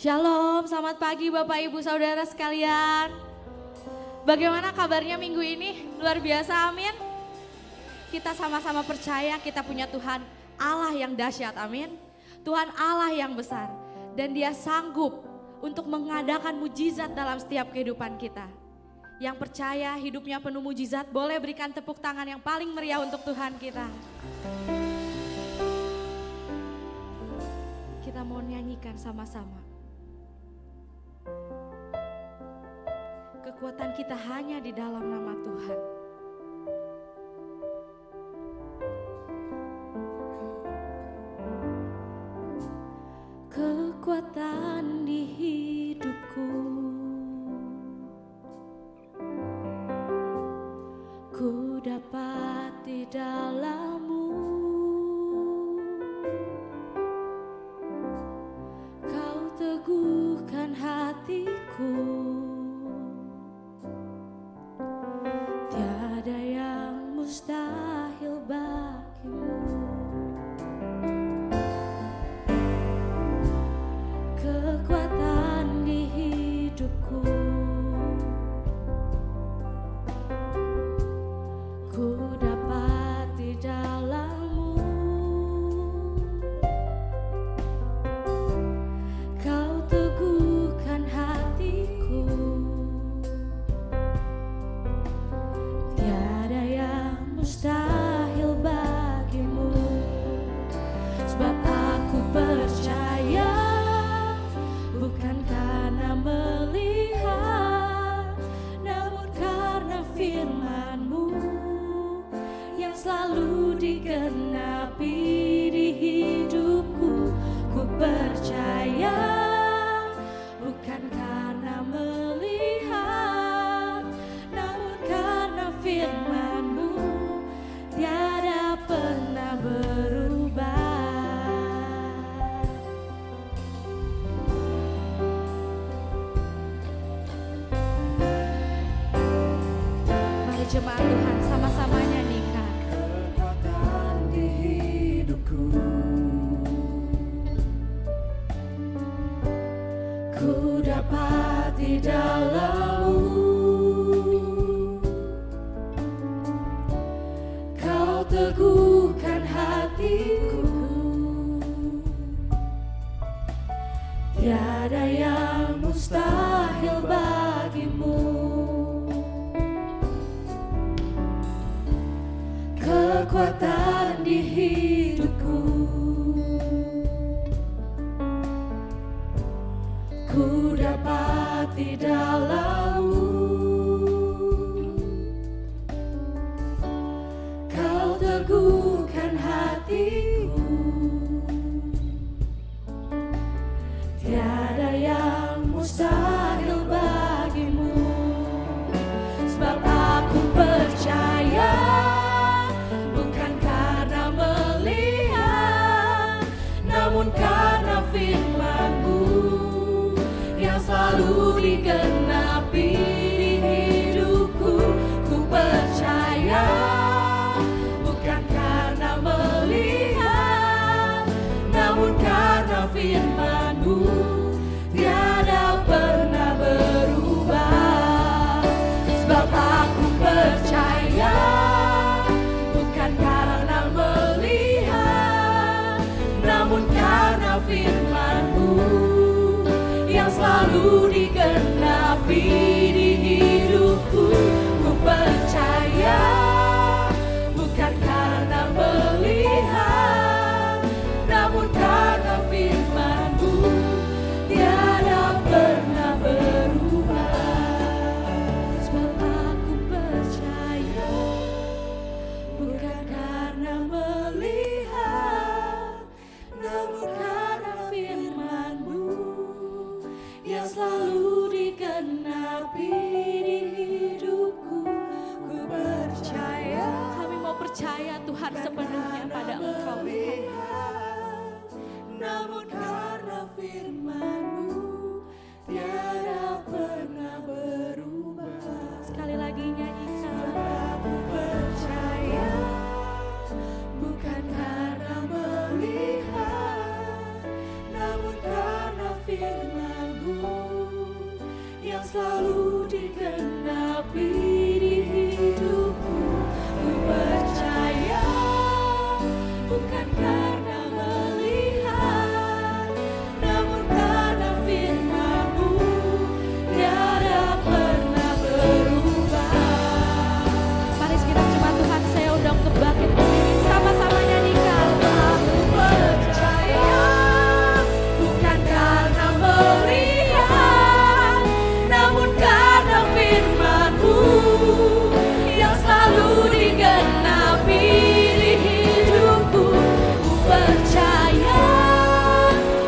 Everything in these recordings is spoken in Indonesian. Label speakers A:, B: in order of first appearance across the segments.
A: Shalom, selamat pagi Bapak Ibu Saudara sekalian. Bagaimana kabarnya minggu ini? Luar biasa, amin. Kita sama-sama percaya kita punya Tuhan Allah yang dahsyat, amin. Tuhan Allah yang besar dan Dia sanggup untuk mengadakan mujizat dalam setiap kehidupan kita. Yang percaya hidupnya penuh mujizat boleh berikan tepuk tangan yang paling meriah untuk Tuhan kita. Kita mau nyanyikan sama-sama. Kekuatan kita hanya di dalam nama Tuhan. Kekuatan di hidupku, ku dapat di dalam-Mu. Kau teguhkan hatiku, tiada yang mustahil bagimu. Kekuatan di hidupku, ku dapat di dalam-Mu. Kau teguhkan hatiku, tiada yang mustahil bagimu. Sebab aku percaya, bukan karena melihat, namun karena firman-Mu yang selalu digenapi di hidupku. Ku percaya, bukan karena melihat, namun karena firman-Mu tiada pernah berubah. Mari jemaat Tuhan sama-sama nyanyikan.
B: Kekuatan di hidupku, ku dapat di dalam-Mu. Kau teguhkan hatiku, tiada yang mustahil bagimu. Kekuatan di hidupku, ku dapat di dalam-Mu. Kau teguhkan hatiku, tiada yang mustahil bagimu. Sebab aku percaya, bukan karena melihat, namun karena firman-Mu yang selalu digenapi di hidupku. Ku percaya, bukan karena melihat, namun karena firman-Mu tiada pernah berubah. Sebab aku percaya, bukan karena melihat, namun karena firman-Mu yang selalu digenapi di hidupku. Ku percaya, bukan karena melihat, namun karena firman-Mu tiada pernah berubah. Sebab aku percaya, bukan karena melihat, namun karena firman-Mu yang selalu digenapi di hidupku. Ku percaya,
A: Kami mau percaya Tuhan sepenuhnya pada Engkau.
B: namun karena firman-Mu tiada pernah berubah.
A: Sekali lagi nyanyikan.
B: Aku percaya, bukan karena melihat, namun karena firman genapi di hidupku. Ku percaya bukan karena melihat, namun karena firman-Mu tiada pernah berubah.
A: Mari kita coba Tuhan, saya undang untuk bangkit berdiri, sama-sama nyanyikan.
B: Aku percaya bukan karena melihat, namun karena firman-Mu yang selalu digenapi di hidupku. Ku percaya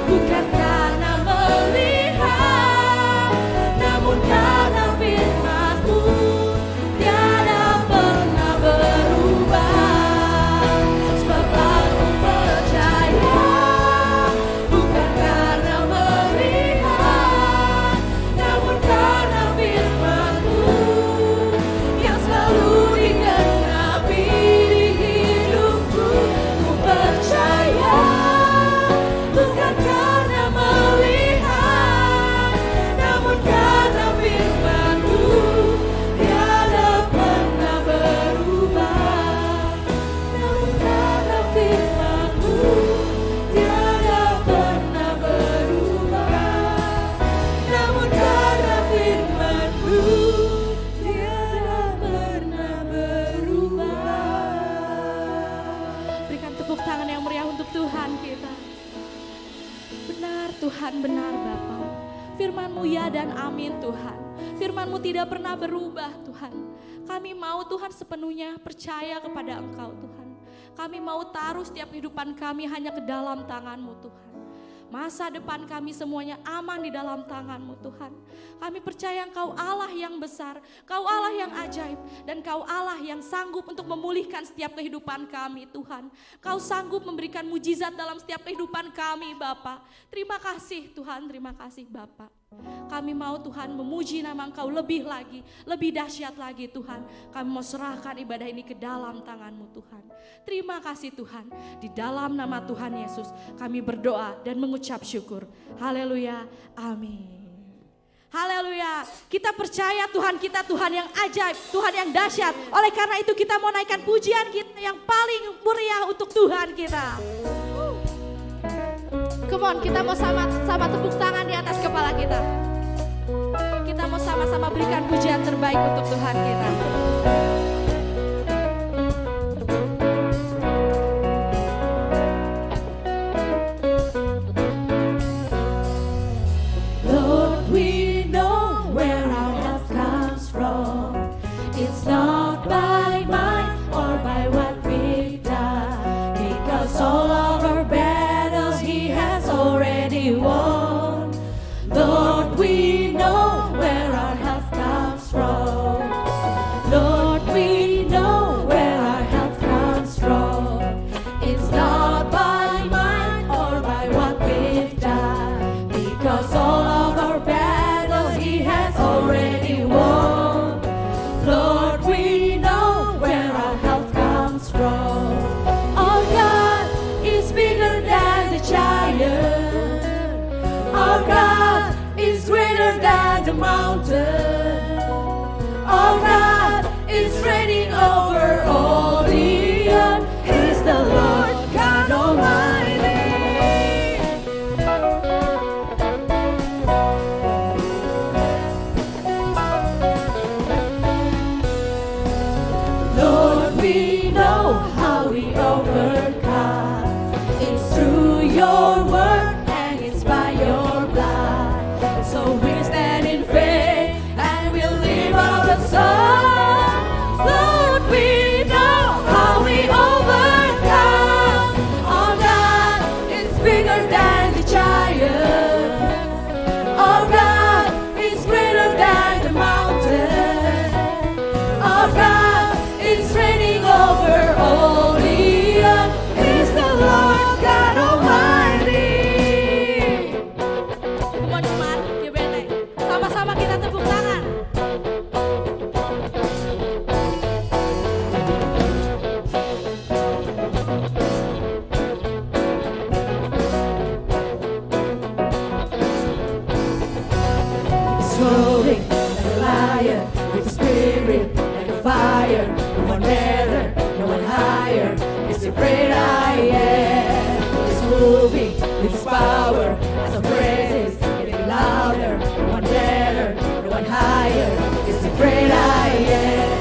B: bukan karena melihat, namun karena firman-Mu tiada pernah berubah. Sebab aku percaya bukan karena melihat, namun karena firman-Mu yang selalu digenapi di hidupku. Ku percaya bukan karena melihat, namun karena firman-Mu tiada pernah berubah. Namun karena firman-Mu tiada pernah berubah. Namun karena firman-Mu tiada pernah berubah.
A: Berikan tepuk tangan yang meriah untuk Tuhan kita. Benar Tuhan, benar Bapa. Firman-Mu ya dan amin Tuhan. Firman-Mu tidak pernah berubah Tuhan. Kami mau Tuhan sepenuhnya percaya kepada Engkau Tuhan. Kami mau taruh setiap kehidupan kami hanya ke dalam tangan-Mu Tuhan. Masa depan kami semuanya aman di dalam tangan-Mu Tuhan. Kami percaya Engkau Allah yang besar, Kau Allah yang ajaib, dan Kau Allah yang sanggup untuk memulihkan setiap kehidupan kami Tuhan. Kau sanggup memberikan mujizat dalam setiap kehidupan kami Bapa. Terima kasih Tuhan, terima kasih Bapa. Kami mau Tuhan memuji nama Engkau lebih lagi, lebih dahsyat lagi Tuhan. Kami mau serahkan ibadah ini ke dalam tangan-Mu Tuhan. Terima kasih Tuhan. Di dalam nama Tuhan Yesus kami berdoa dan mengucap syukur. Haleluya, amin. Haleluya, kita percaya Tuhan kita Tuhan yang ajaib, Tuhan yang dahsyat. Oleh karena itu kita mau naikkan pujian kita yang paling meriah untuk Tuhan kita. Come on, kita mau sama-sama tepuk tangan di atas kepala kita. Kita mau sama-sama berikan pujian terbaik untuk Tuhan kita.
B: Lord, we know where our help comes from. It's not by might or by what we've done, because all of our battles He has already won. Lord, we know where our help comes from. Lord, we know where our help comes from. It's not by might or by what we've done, because all of our battles He has already won. Lord, we know where our help comes from. Our God is bigger than the giant. Our God is greater than the mountain. Our God is reigning over all the earth. He's the Lord God Almighty. Lord, we know how we overcome. It's through your word and it's by your blood. So we stand in faith and we'll live out the song. Lord, we know how we overcome. Our God is bigger than the giant. Our God is greater than the mountain. Our God is reigning over all the earth. He's the Lord God Almighty.
A: Teman-teman, GBT, sama-sama kita tepuk tangan.
B: He's rolling like a lion with the spirit one better, no one higher. He's the great I am. He's moving with His power. As our praises getting louder. No one better, no one higher. He's the great I am.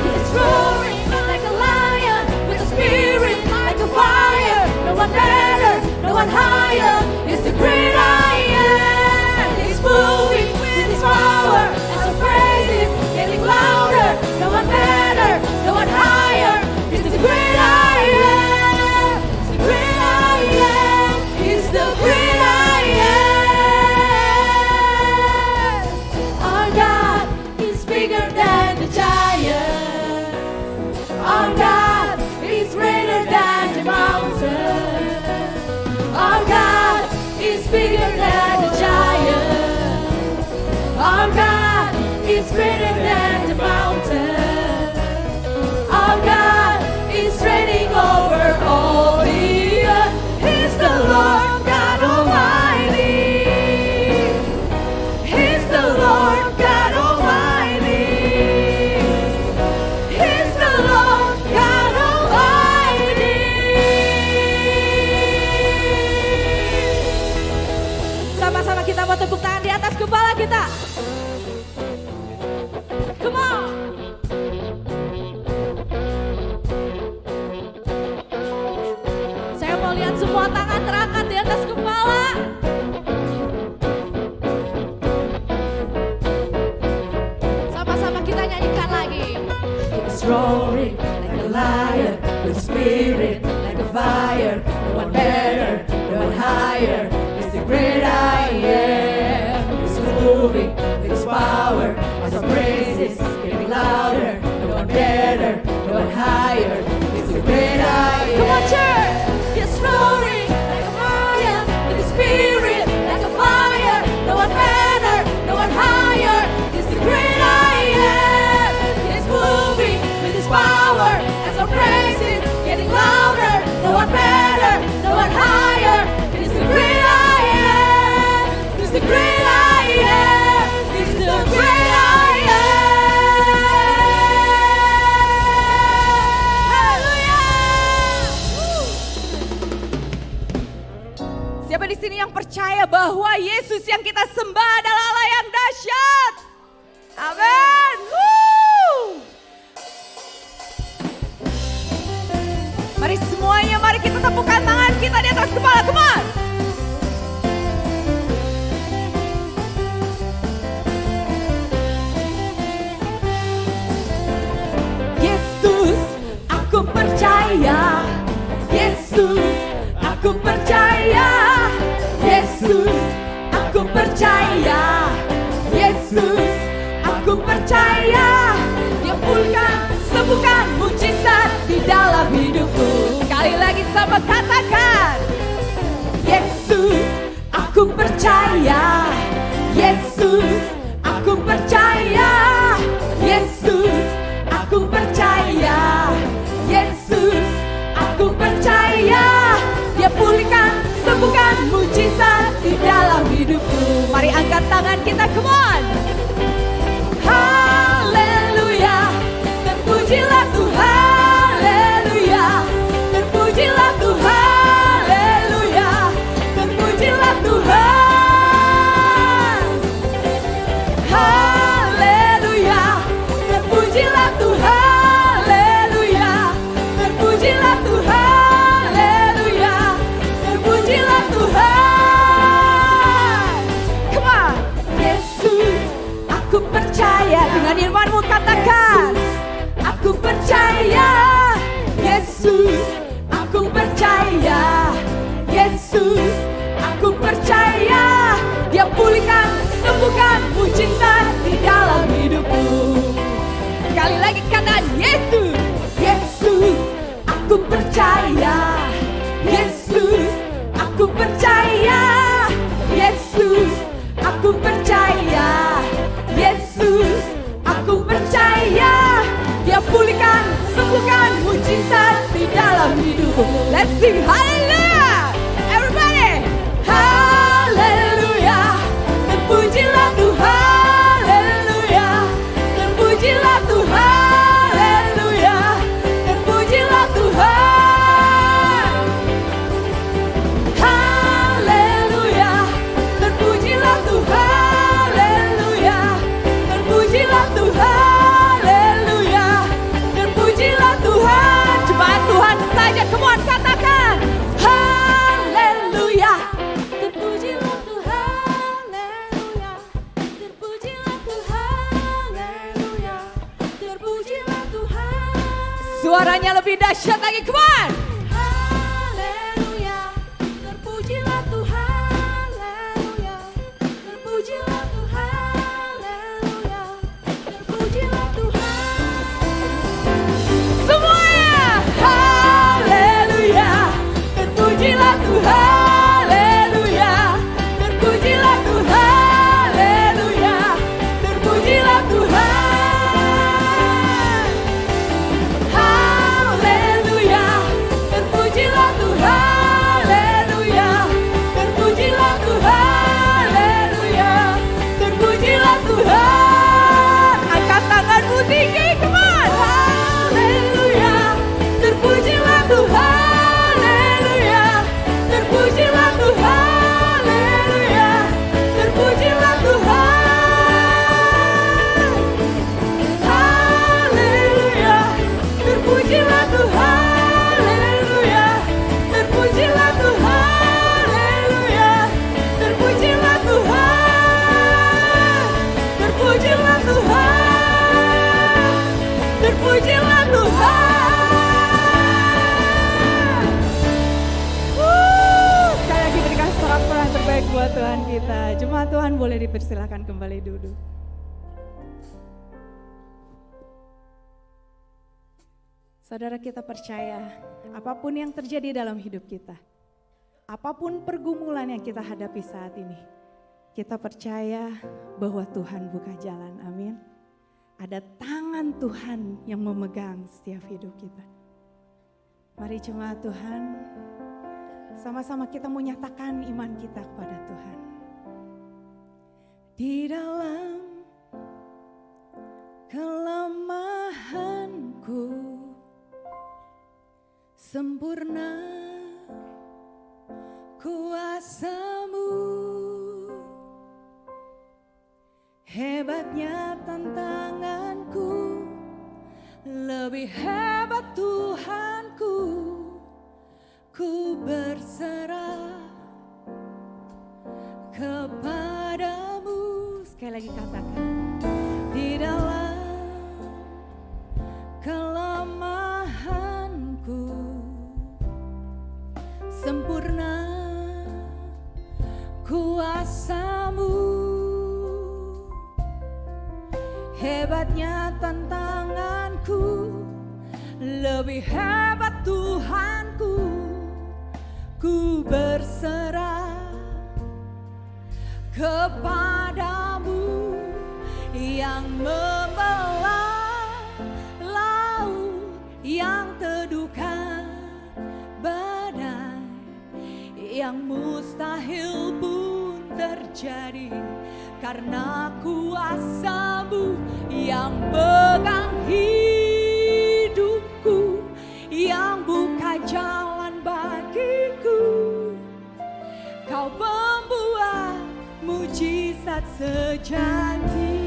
B: He's roaring like a lion with a spirit like a fire. No one better, no one higher. He's the great I am. He's moving with His power. As our praises getting louder. No one better, no one higher. He's the great I am. He's the great I am. He's the great I am. Our God is bigger than the giant. Our God is greater than the mountain. Our God is bigger than the giant. Our God is greater than the mountain. Our God is reigning over all the earth. He's the Lord God Almighty. He's the Lord God Almighty. He's the Lord God Almighty.
A: Sama-sama kita mau tepuk tangan di atas kepala kita. Come on. Saya mau lihat semua tangan terangkat di atas kepala. Sama-sama kita nyanyikan lagi.
B: He's roaring like a lion with a spirit like a fire. No one better, no one higher. He's the great I am. He's moving with His power. As our praises getting louder. No one better, no one higher. He's the great I am.
A: Come on, church.
B: He's roaring like a lion with a spirit like a fire. No one better, no one higher. He's the great I am. He's moving with His power. As our praises getting louder. No one better, no one higher. He's the great I am. He's the great I am. He's the great I am. Haleluya.
C: Siapa di sini yang percaya bahwa Yesus yang kita sembah adalah Allah yang dahsyat? Amin. Mari semuanya, mari kita tepukkan tangan kita di atas kepala, come on.
B: Yesus, aku percaya. Yesus, aku percaya. Yesus, aku percaya. Yesus, aku percaya. Dia pulihkan, sembuhkan mujizat di dalam hidupku.
C: Sekali lagi sama katakan.
B: Yesus, aku percaya. Yesus, aku percaya. Yesus, aku percaya. Yesus, aku percaya. Dia pulihkan, sembuhkan mujizat di dalam hidupku.
C: Mari angkat tangan kita, come on.
B: Haleluya, terpujilah Tuhan. Haleluya, terpujilah Tuhan. Haleluya, terpujilah Tuhan. Haleluya, terpujilah Tuhan. Haleluya, terpujilah Tuhan. Haleluya, terpujilah Tuhan.
C: Come on.
B: Yesus, aku percaya. Dengan imanmu katakan, aku percaya. Yesus, aku percaya. Yesus, aku percaya. Dia pulihkan, sembuhkan mujizat di dalam hidupku.
C: Sekali lagi katakan Yesus.
B: Yesus, aku percaya. Yesus, aku percaya. Yesus, aku percaya. Yesus, aku percaya. Dia pulihkan, sembuhkan mujizat di dalam hidupku.
C: Let's sing hallelujah. Everybody.
B: Haleluya, terpujilah Tuhan. Haleluya, terpujilah Tuhan. Haleluya,
C: Suaranya lebih dahsyat lagi, come on.
B: Haleluya, terpujilah Tuhan. Haleluya, terpujilah Tuhan. Haleluya, terpujilah Tuhan.
C: Semuanya, haleluya, terpujilah Tuhan. Haleluya, terpujilah Tuhan. Haleluya, terpujilah Tuhan. Haleluya, terpujilah Tuhan. Haleluya, terpujilah Tuhan. Haleluya, terpujilah Tuhan. Angkat tanganmu tinggi, come on. Haleluya, terpujilah Tuhan. Haleluya, terpujilah Tuhan. Haleluya, terpujilah Tuhan. Haleluya, terpujilah Tuhan. Haleluya, terpujilah Tuhan. Haleluya, terpujilah Tuhan. Terpujilah Tuhan. Terpujilah Tuhan.
B: Sekali lagi berikan sorak-sorai yang terbaik buat Tuhan kita. Jemaat Tuhan boleh dipersilakan kembali duduk. Saudara, kita percaya apapun yang terjadi dalam hidup kita, apapun pergumulan yang kita hadapi saat ini, kita percaya bahwa Tuhan buka jalan, amin. Ada tangan Tuhan yang memegang setiap hidup kita. Mari jemaat Tuhan, sama-sama kita menyatakan iman kita kepada Tuhan. Di dalam kelemahanku, sempurna kuasa-Mu. Hebatnya tantanganku, lebih hebat Tuhanku. Ku berserah kepadamu. Sekali lagi katakan, di dalam kelemahanku, sempurna kuasa-Mu. Hebatnya tantanganku, lebih hebat Tuhanku. Ku berserah kepadamu yang membelah laut, yang teduhkan badai, yang mustahil pun terjadi karena kuasa-Mu yang pegang hidupku, yang buka jalan bagiku. Kau membuat mujizat sejati.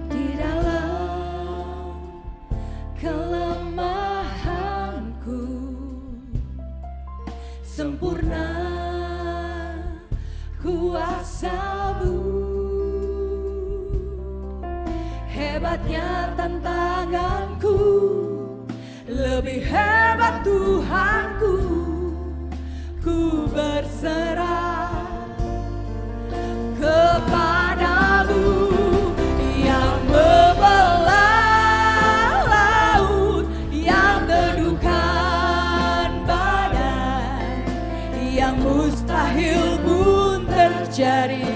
B: Di dalam kelemahanku, sempurna kuasa-Mu. Hebatnya tantanganku, lebih hebat Tuhanku. Ku berserah kepadamu yang membelah laut, yang teduhkan badai, yang mustahil pun terjadi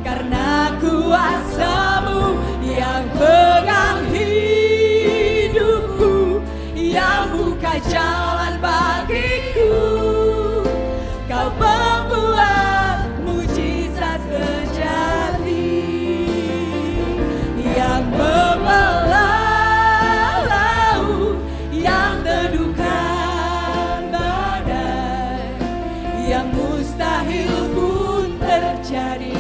B: karena kuasa-Mu yang pegang hidupku, yang buka jalan bagiku. Kau membuat mujizat sejati, yang membelah laut, yang teduhkan badai, yang mustahil pun terjadi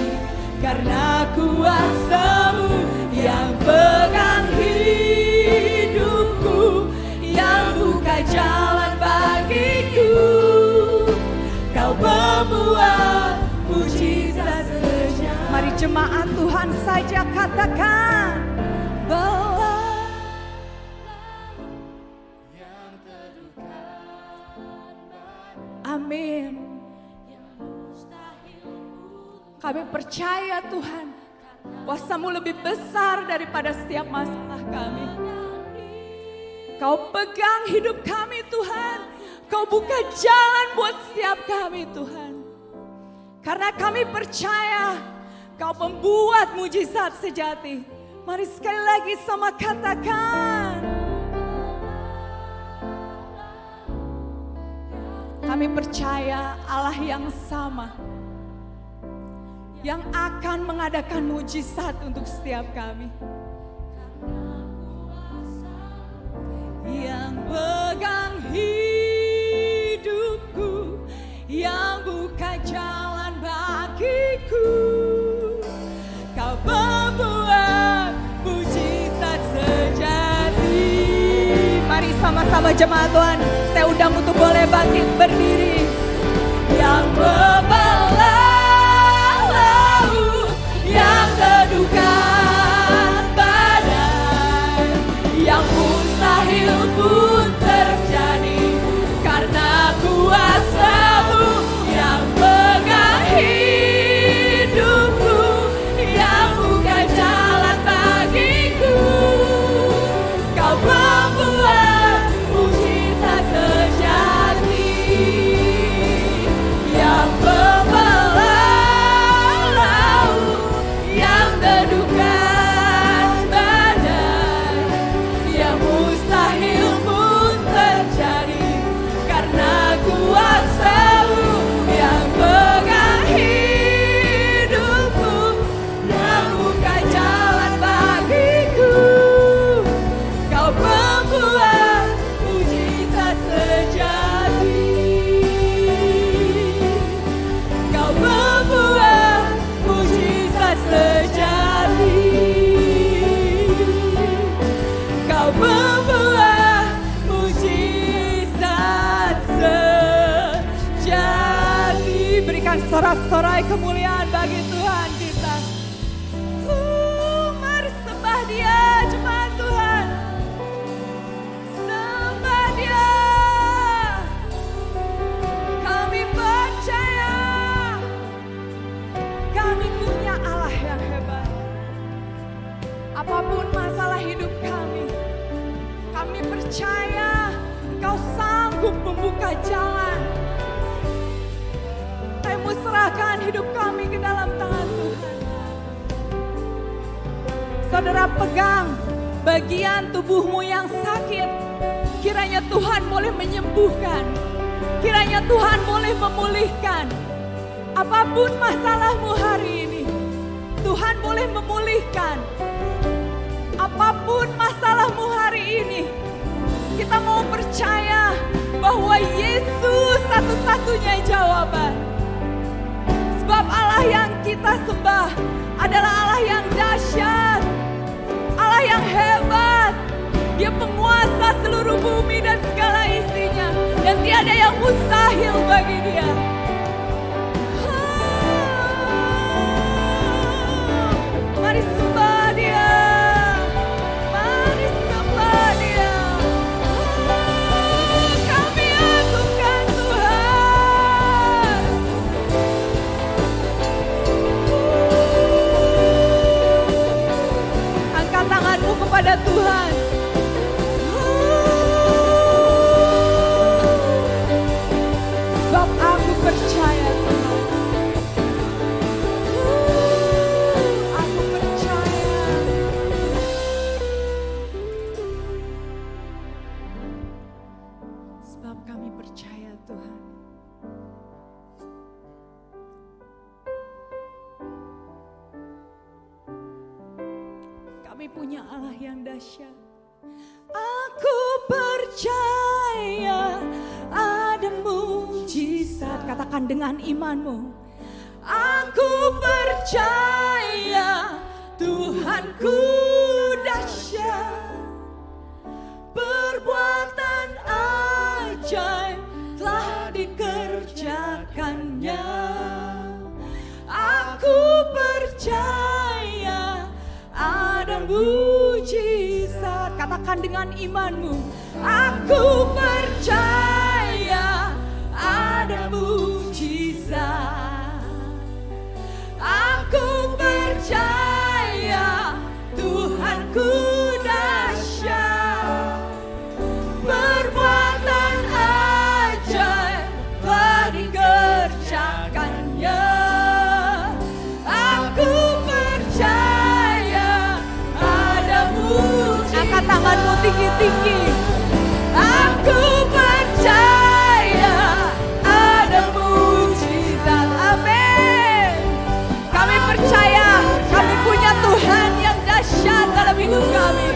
B: karena kuasa-Mu yang pegang hidupku, yang buka jalan
C: jemaat Tuhan saja katakan belah. Amin. Kami percaya Tuhan, kuasa-Mu lebih besar daripada setiap masalah kami. Kau pegang hidup kami Tuhan, Kau buka jalan buat setiap kami Tuhan. Karena kami percaya Kau pembuat mujizat sejati. Mari sekali lagi sama katakan. Kami percaya Allah yang sama, yang akan mengadakan mujizat untuk setiap kami. Yang pegang hidupku, yang buka jalan bagiku. Kau membuat mujizat sejati. Mari sama-sama jemaat Tuhan, saya undang untuk boleh bangkit berdiri. Yang membelah laut, yang teduhkan badai, yang mustahil pun terjadi karena kuasa-Mu yang pegang hidupku, yang buka jalan bagiku. Kau membuat mujizat sejati. Yang membelah laut, yang teduhkan badai, yang mustahil pun terjadi karena kuasa-Mu yang pegang hidupku, yang buka jalan bagiku. Kau membuat mujizat sejati. Kau membuat mujizat sejati. Kau membuat mujizat sejati. Berikan sorak-sorai kemuliaan bagi Tuhan kita. Mari sembah Dia, jemaat Tuhan. Sembah Dia. Kami percaya kami punya Allah yang hebat. Apapun masalah hidup kami percaya Kau sanggup membuka jalan. Kami serahkan hidup kami ke dalam tangan Tuhan. Saudara pegang bagian tubuhmu yang sakit. Kiranya Tuhan boleh menyembuhkan. Kiranya Tuhan boleh memulihkan. Apapun masalahmu hari ini, Tuhan boleh memulihkan. Apapun masalahmu hari ini, kita mau percaya bahwa Yesus satu-satunya jawaban. Sebab Allah yang kita sembah adalah Allah yang dahsyat, Allah yang hebat. Dia penguasa seluruh bumi dan segala isinya, dan tiada yang mustahil bagi Dia. Mari sembah Dia. Mari sembah Dia. Kami agungkan Tuhan. Angkat tanganmu kepada Tuhan. Sebab aku percaya Tuhan. Aku percaya. Sebab kami percaya Tuhan. Kami punya Allah yang dahsyat. Aku percaya ada mujizat. Katakan dengan imanmu. Aku percaya Tuhanku dahsyat. Perbuatan ajaib telah dikerjakannya. Aku percaya percaya ada mujizat. Katakan dengan imanmu, aku percaya ada mujizat. Aku percaya Tuhanku dahsyat, perbuatan ajaib telah dikerjakannya. Aku percaya ada mujizat. Angkat tanganmu tinggi-tinggi. Aku percaya ada mujizat. Amin. Kami percaya kami punya Tuhan yang dahsyat dalam hidup kami.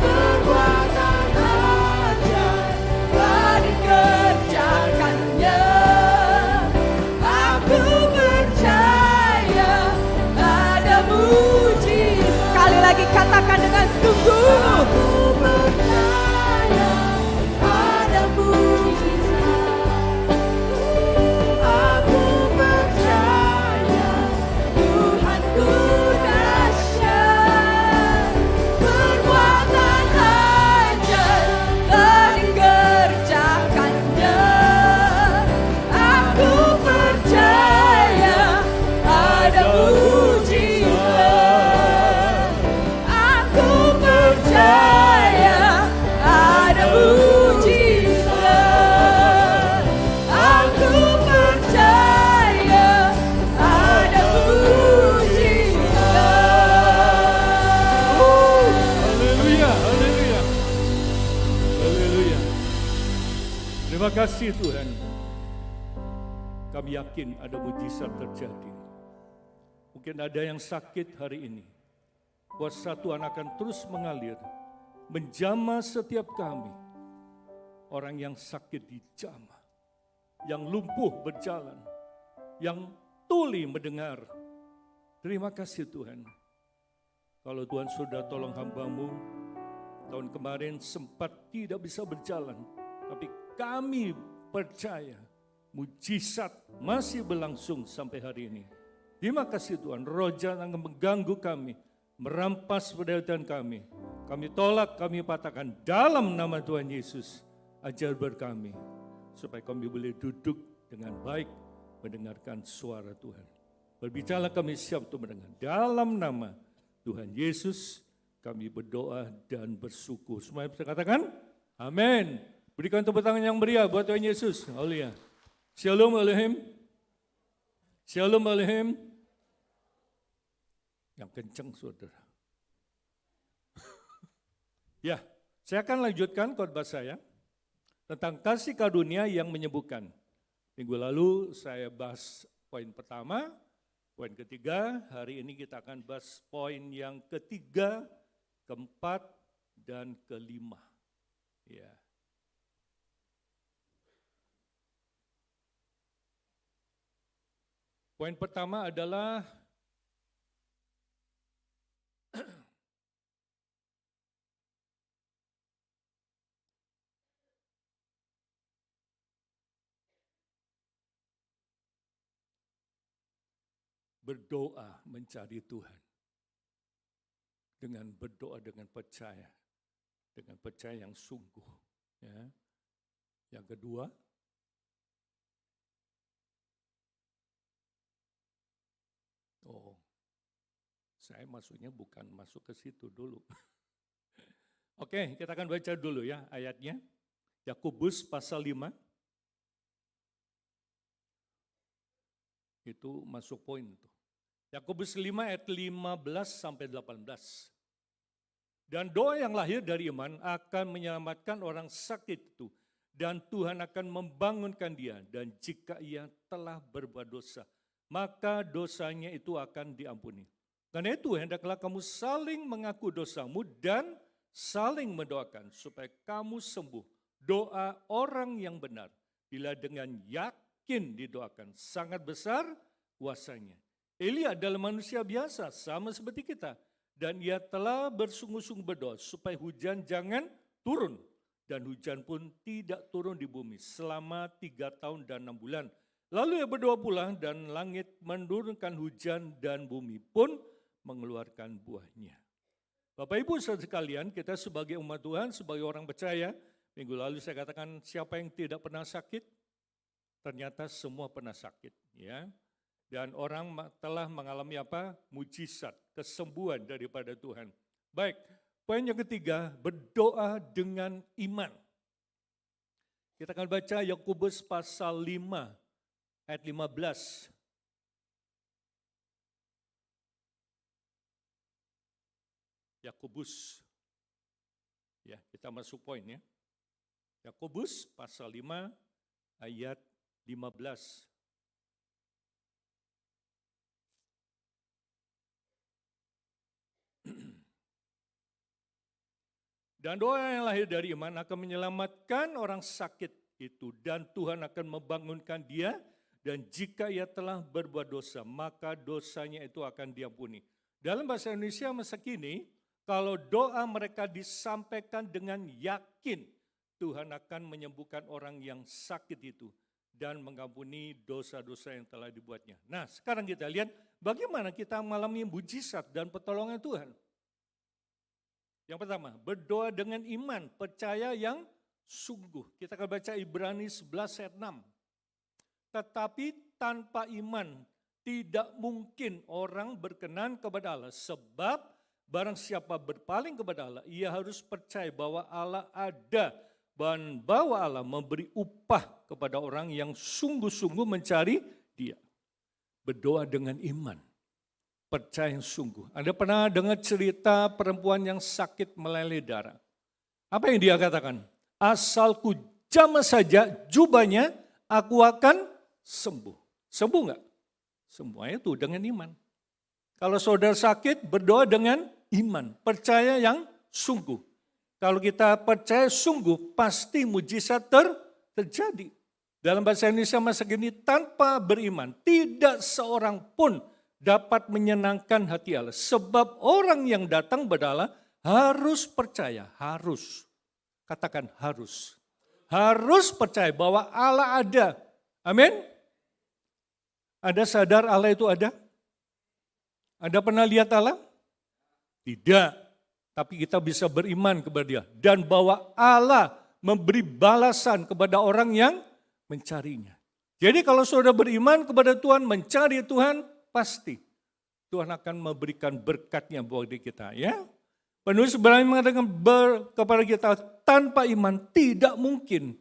C: Perbuatan ajaib telah dikerjakannya. Aku percaya ada mujizat. Sekali lagi katakan dengan sungguh. Aku percaya ada mujizat. Aku percaya Tuhanku dahsyat, perbuatan ajaib telah dikerjakannya. Aku percaya ada mujizat. Aku percaya ada mujizat. Aku percaya ada mujizat.
D: Haleluya, haleluya. Haleluya. Terima kasih Tuhan. Kami yakin ada mujizat terjadi. Mungkin ada yang sakit hari ini. Kuasa Tuhan akan terus mengalir, menjamah setiap kami. Orang yang sakit dijamah, yang lumpuh berjalan, yang tuli mendengar. Terima kasih Tuhan. Kalau Tuhan sudah tolong hamba-Mu, tahun kemarin sempat tidak bisa berjalan, tapi kami percaya mujizat masih berlangsung sampai hari ini. Terima kasih Tuhan, roh jahat akan mengganggu kami, merampas penderitaan kami. Kami tolak, kami patahkan dalam nama Tuhan Yesus. Ajar berkami, supaya kami boleh duduk dengan baik, mendengarkan suara Tuhan. Berbicara kami siap untuk mendengar. Dalam nama Tuhan Yesus, kami berdoa dan bersyukur. Semua bisa katakan, amin. Berikan tepuk tangan yang meriah buat Tuhan Yesus. Haleluya. Shalom Aleichem. Shalom Aleichem. Yang kencang saudara. Ya, saya akan lanjutkan khotbah saya tentang kasih karunia yang menyembuhkan. Minggu lalu saya bahas poin pertama, poin ketiga, hari ini kita akan bahas poin yang ketiga, keempat, dan kelima. Ya. Poin pertama adalah berdoa mencari Tuhan. Dengan berdoa dengan percaya yang sungguh. Ya. Yang kedua, saya masuknya bukan masuk ke situ dulu. Oke, kita akan baca dulu ya ayatnya. Yakobus pasal 5. Itu masuk poin tuh. Yakobus 5 ayat 15 sampai 18. Dan doa yang lahir dari iman akan menyelamatkan orang sakit itu. Dan Tuhan akan membangunkan dia. Dan jika ia telah berbuat dosa, maka dosanya itu akan diampuni. Karena itu hendaklah kamu saling mengaku dosamu dan saling mendoakan supaya kamu sembuh. Doa orang yang benar, bila dengan yakin didoakan, sangat besar kuasanya. Elia adalah manusia biasa, sama seperti kita. Dan ia telah bersungguh-sungguh berdoa supaya hujan jangan turun. Dan hujan pun tidak turun di bumi selama 3 tahun dan 6 bulan. Lalu ia berdoa pula dan langit menurunkan hujan dan bumi pun mengeluarkan buahnya. Bapak Ibu saudara sekalian, kita sebagai umat Tuhan, sebagai orang percaya, minggu lalu saya katakan siapa yang tidak pernah sakit? Ternyata semua pernah sakit, ya. Dan orang telah mengalami apa? Mujizat, kesembuhan daripada Tuhan. Baik, poin yang ketiga, berdoa dengan iman. Kita akan baca Yakobus pasal 5 ayat 15. Yakobus. Ya, kita masuk poin ya. Yakobus pasal 5 ayat 15. Dan doa yang lahir dari iman akan menyelamatkan orang sakit itu, dan Tuhan akan membangunkan dia, dan jika ia telah berbuat dosa, maka dosanya itu akan diampuni. Dalam bahasa Indonesia masa kini, kalau doa mereka disampaikan dengan yakin, Tuhan akan menyembuhkan orang yang sakit itu dan mengampuni dosa-dosa yang telah dibuatnya. Nah, sekarang kita lihat bagaimana kita mengalami mujizat dan pertolongan Tuhan. Yang pertama, berdoa dengan iman, percaya yang sungguh. Kita akan baca Ibrani 11 ayat 6. Tetapi tanpa iman tidak mungkin orang berkenan kepada Allah, sebab barang siapa berpaling kepada Allah, ia harus percaya bahwa Allah ada dan bahwa Allah memberi upah kepada orang yang sungguh-sungguh mencari Dia. Berdoa dengan iman, percaya yang sungguh. Anda pernah dengar cerita perempuan yang sakit meleleh darah? Apa yang dia katakan? Asalku jamah saja jubahnya, aku akan sembuh. Sembuh enggak? Semuanya itu dengan iman. Kalau saudara sakit, berdoa dengan iman, percaya yang sungguh. Kalau kita percaya sungguh, pasti mujizat terjadi. Dalam bahasa Indonesia masa kini, tanpa beriman, tidak seorang pun dapat menyenangkan hati Allah. Sebab orang yang datang kepada Allah harus percaya, harus. Katakan harus. Harus percaya bahwa Allah ada. Amin. Anda sadar Allah itu ada? Anda pernah lihat Allah? Tidak, tapi kita bisa beriman kepada Dia. Dan bahwa Allah memberi balasan kepada orang yang mencarinya. Jadi kalau saudara beriman kepada Tuhan, mencari Tuhan, pasti Tuhan akan memberikan berkat-Nya buat kita. Ya, penulis Ibrani mengatakan kepada kita, tanpa iman tidak mungkin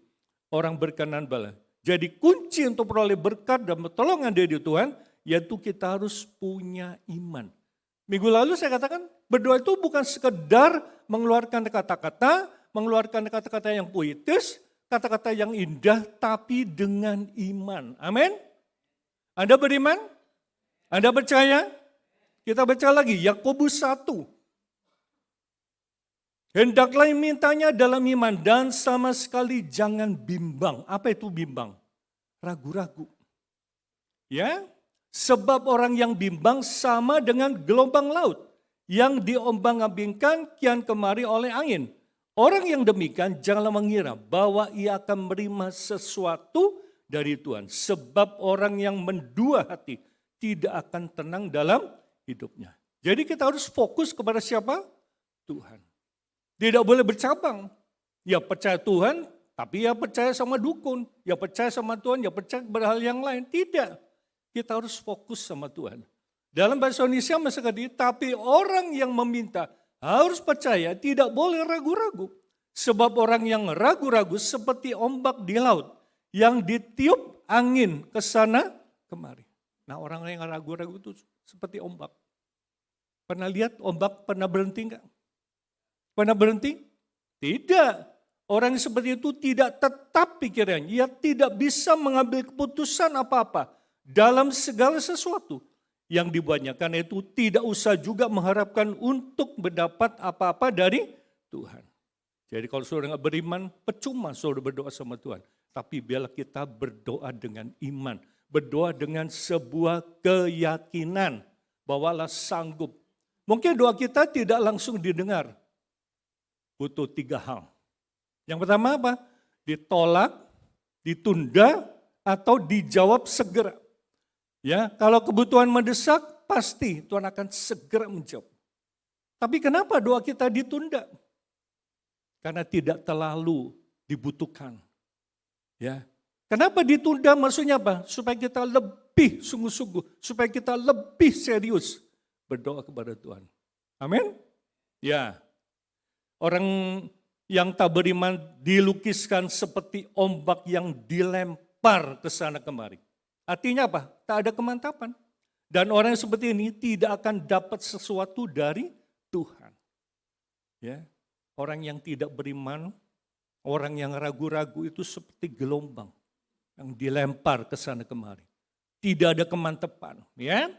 D: orang berkenan bala. Jadi kunci untuk peroleh berkat dan pertolongan dari Tuhan, yaitu kita harus punya iman. Minggu lalu saya katakan, berdoa itu bukan sekedar mengeluarkan kata-kata, mengeluarkan kata-kata yang puitis, kata-kata yang indah, tapi dengan iman. Amin. Anda beriman? Anda percaya? Kita baca lagi, Yakobus 1. Hendaklah mintanya dalam iman dan sama sekali jangan bimbang. Apa itu bimbang? Ragu-ragu. Ya, sebab orang yang bimbang sama dengan gelombang laut yang diombang-ambingkan kian kemari oleh angin. Orang yang demikian janganlah mengira bahwa ia akan menerima sesuatu dari Tuhan. Sebab orang yang mendua hati tidak akan tenang dalam hidupnya. Jadi kita harus fokus kepada siapa? Tuhan. Tidak boleh bercabang. Ya percaya Tuhan, tapi ya percaya sama dukun. Ya percaya sama Tuhan, ya percaya kepada hal yang lain. Tidak. Kita harus fokus sama Tuhan. Dalam bahasa Indonesia masih tadi, tapi orang yang meminta harus percaya, tidak boleh ragu-ragu. Sebab orang yang ragu-ragu seperti ombak di laut yang ditiup angin ke sana kemari. Nah, orang yang ragu-ragu itu seperti ombak. Pernah lihat ombak pernah berhenti enggak? Pernah berhenti? Tidak. Orang seperti itu tidak tetap pikirannya. Ia tidak bisa mengambil keputusan apa-apa dalam segala sesuatu yang dibuatnya. Karena itu tidak usah juga mengharapkan untuk mendapat apa-apa dari Tuhan. Jadi kalau saudara nggak beriman, percuma saudara berdoa sama Tuhan. Tapi biarlah kita berdoa dengan iman. Berdoa dengan sebuah keyakinan bahwa Allah sanggup. Mungkin doa kita tidak langsung didengar. Butuh 3 hal. Yang pertama apa? Ditolak, ditunda, atau dijawab segera. Ya, kalau kebutuhan mendesak, pasti Tuhan akan segera menjawab. Tapi kenapa doa kita ditunda? Karena tidak terlalu dibutuhkan. Ya. Kenapa ditunda? Maksudnya apa? Supaya kita lebih sungguh-sungguh, supaya kita lebih serius berdoa kepada Tuhan. Amin? Ya. Orang yang tak beriman dilukiskan seperti ombak yang dilempar ke sana kemari. Artinya apa? Tak ada kemantapan. Dan orang yang seperti ini tidak akan dapat sesuatu dari Tuhan. Ya, orang yang tidak beriman, orang yang ragu-ragu itu seperti gelombang yang dilempar ke sana kemari. Tidak ada kemantapan. Ya.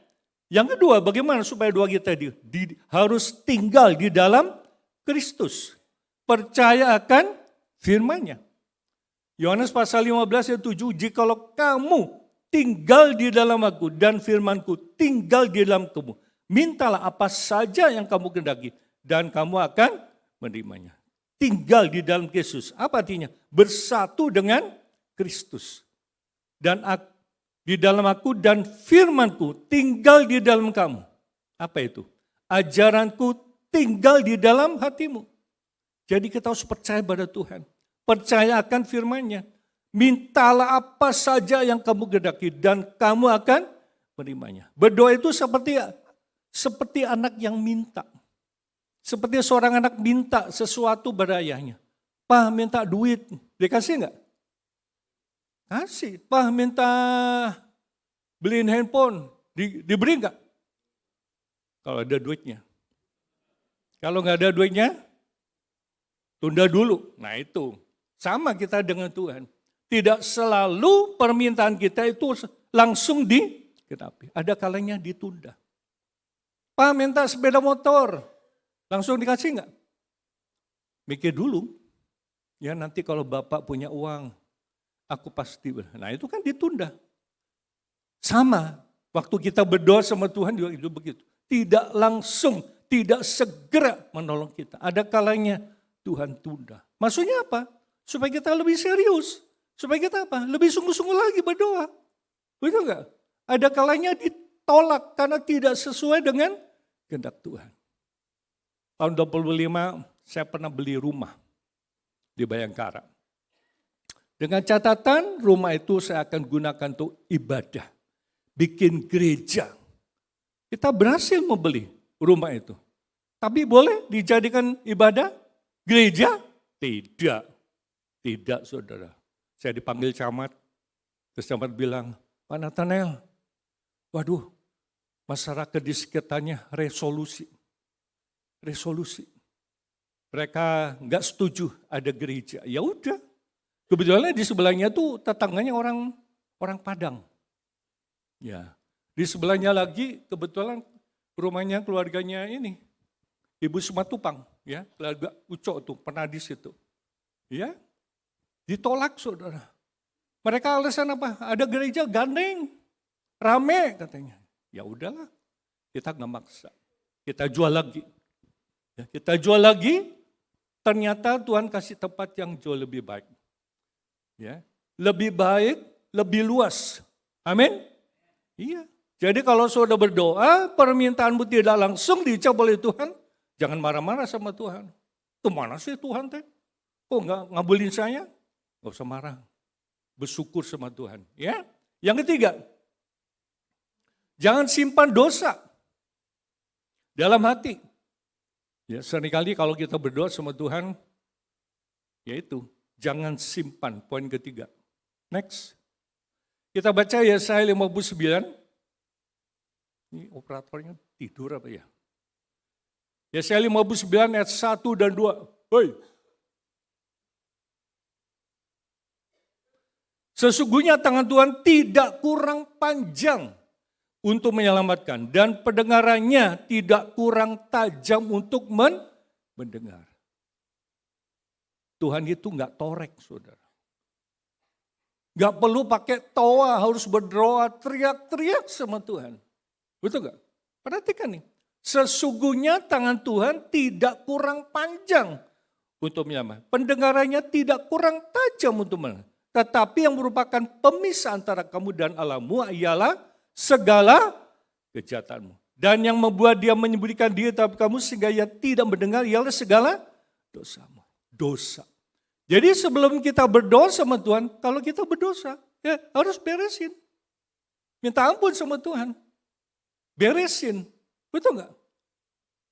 D: Yang kedua, bagaimana supaya doa kita harus tinggal di dalam Kristus. Percaya akan firman-Nya. Yohanes pasal 15 ayat 7, jikalau kamu tinggal di dalam aku dan firman-Ku tinggal di dalam kamu, mintalah apa saja yang kamu kehendaki dan kamu akan menerimanya. Tinggal di dalam Kristus. Apa artinya? Bersatu dengan Kristus. Dan di dalam aku dan firman-Ku tinggal di dalam kamu. Apa itu? Ajaran-Ku tinggal di dalam hatimu. Jadi kita harus percaya pada Tuhan. Percaya akan firman-Nya. Mintalah apa saja yang kamu kehendaki dan kamu akan menerimanya. Berdoa itu seperti anak yang minta. Seperti seorang anak minta sesuatu pada ayahnya. Pak minta duit, dikasih enggak? Kasih. Pak minta beliin handphone, diberi enggak? Kalau ada duitnya. Kalau enggak ada duitnya, tunda dulu. Nah itu, sama kita dengan Tuhan. Tidak selalu permintaan kita itu langsung dikenapi. Ada kalanya ditunda. Pak minta sepeda motor, langsung dikasih enggak? Mikir dulu. Ya nanti kalau Bapak punya uang, aku pasti. Nah itu kan ditunda. Sama, waktu kita berdoa sama Tuhan juga itu begitu. Tidak langsung, tidak segera menolong kita. Ada kalanya Tuhan tunda. Maksudnya apa? Supaya kita lebih serius. Supaya kita apa? Lebih sungguh-sungguh lagi berdoa. Betul enggak? Ada kalanya ditolak karena tidak sesuai dengan kehendak Tuhan. Tahun 25 saya pernah beli rumah di Bayangkara. Dengan catatan rumah itu saya akan gunakan untuk ibadah. Bikin gereja. Kita berhasil membeli rumah itu. Tapi boleh dijadikan ibadah? Gereja? Tidak. Tidak saudara. Saya dipanggil camat, terus camat bilang, Pak Nathanael, waduh masyarakat di sekitarnya resolusi. Mereka nggak setuju ada gereja. Ya udah, kebetulan di sebelahnya tuh tetangganya orang Padang. Ya, di sebelahnya lagi kebetulan rumahnya keluarganya ini, Ibu Sumatupang, ya keluarga Ucok tuh pernah di situ. Ya. Ditolak saudara. Mereka alasan apa? Ada gereja gandeng, rame katanya. Ya udahlah, kita nggak maksa. Kita jual lagi. Ya, kita jual lagi, ternyata Tuhan kasih tempat yang jauh lebih baik. Ya, lebih baik, lebih luas. Amin? Iya. Jadi kalau saudara berdoa, permintaanmu tidak langsung dijawab oleh Tuhan, jangan marah-marah sama Tuhan. Kemana sih Tuhan teh? Kok nggak ngabulin saya? Gak usah marah, bersyukur sama Tuhan. Ya, yang ketiga, jangan simpan dosa dalam hati. Ya, seringkali kalau kita berdoa sama Tuhan, yaitu jangan simpan. Poin ketiga. Next, kita baca Yesaya 59. Ini operatornya tidur apa ya? Yesaya 59 ayat 1 dan 2. Hoi. Sesungguhnya tangan Tuhan tidak kurang panjang untuk menyelamatkan dan pendengarannya tidak kurang tajam untuk mendengar. Tuhan itu enggak torek, saudara. Enggak perlu pakai toa, harus berdoa, teriak-teriak sama Tuhan. Betul enggak? Perhatikan nih. Sesungguhnya tangan Tuhan tidak kurang panjang untuk menyelamatkan. Pendengarannya tidak kurang tajam untuk mendengar. tetapi yang merupakan pemisah antara kamu dan Allahmu ialah segala kejahatanmu. Dan yang membuat dia menyembunyikan diri dari kamu sehingga ia tidak mendengar ialah segala dosamu. Dosa. Jadi sebelum kita berdoa sama Tuhan, kalau kita berdosa, ya harus beresin. Minta ampun sama Tuhan. Beresin. Betul nggak?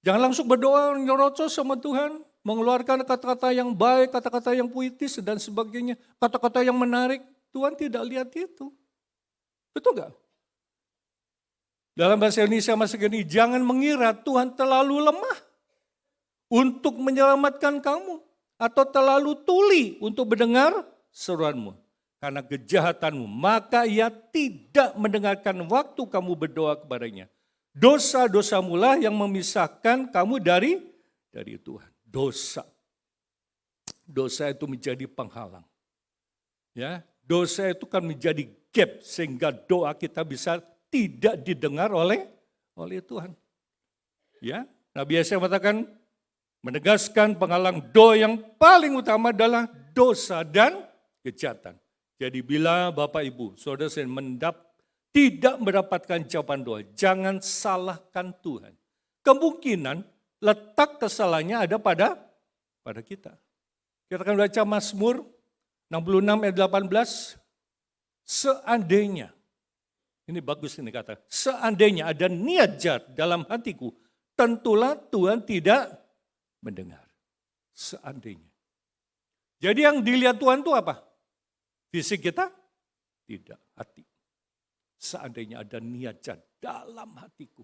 D: Jangan langsung berdoa nyerocos sama Tuhan, mengeluarkan kata-kata yang baik, kata-kata yang puitis dan sebagainya, kata-kata yang menarik. Tuhan tidak lihat itu. Betul nggak? Dalam bahasa Indonesia masa kini, jangan mengira Tuhan terlalu lemah untuk menyelamatkan kamu atau terlalu tuli untuk mendengar seruanmu. Karena kejahatanmu, maka ia tidak mendengarkan waktu kamu berdoa kepadanya. Dosa-dosamu lah yang memisahkan kamu dari Tuhan. Dosa. Dosa itu menjadi penghalang. Ya, dosa itu kan menjadi gap sehingga doa kita bisa tidak didengar oleh Tuhan. Ya, Nabi Yesaya mengatakan menegaskan penghalang doa yang paling utama adalah dosa dan kejahatan. Jadi bila Bapak Ibu, saudara tidak mendapatkan jawaban doa, jangan salahkan Tuhan. Kemungkinan letak kesalahannya ada pada kita. Kita akan baca Mazmur 66 ayat 18. Seandainya, ini bagus ini kata, seandainya ada niat jahat dalam hatiku, tentulah Tuhan tidak mendengar. Seandainya. Jadi yang dilihat Tuhan itu apa? Fisik kita? Tidak, hati. Seandainya ada niat jahat dalam hatiku,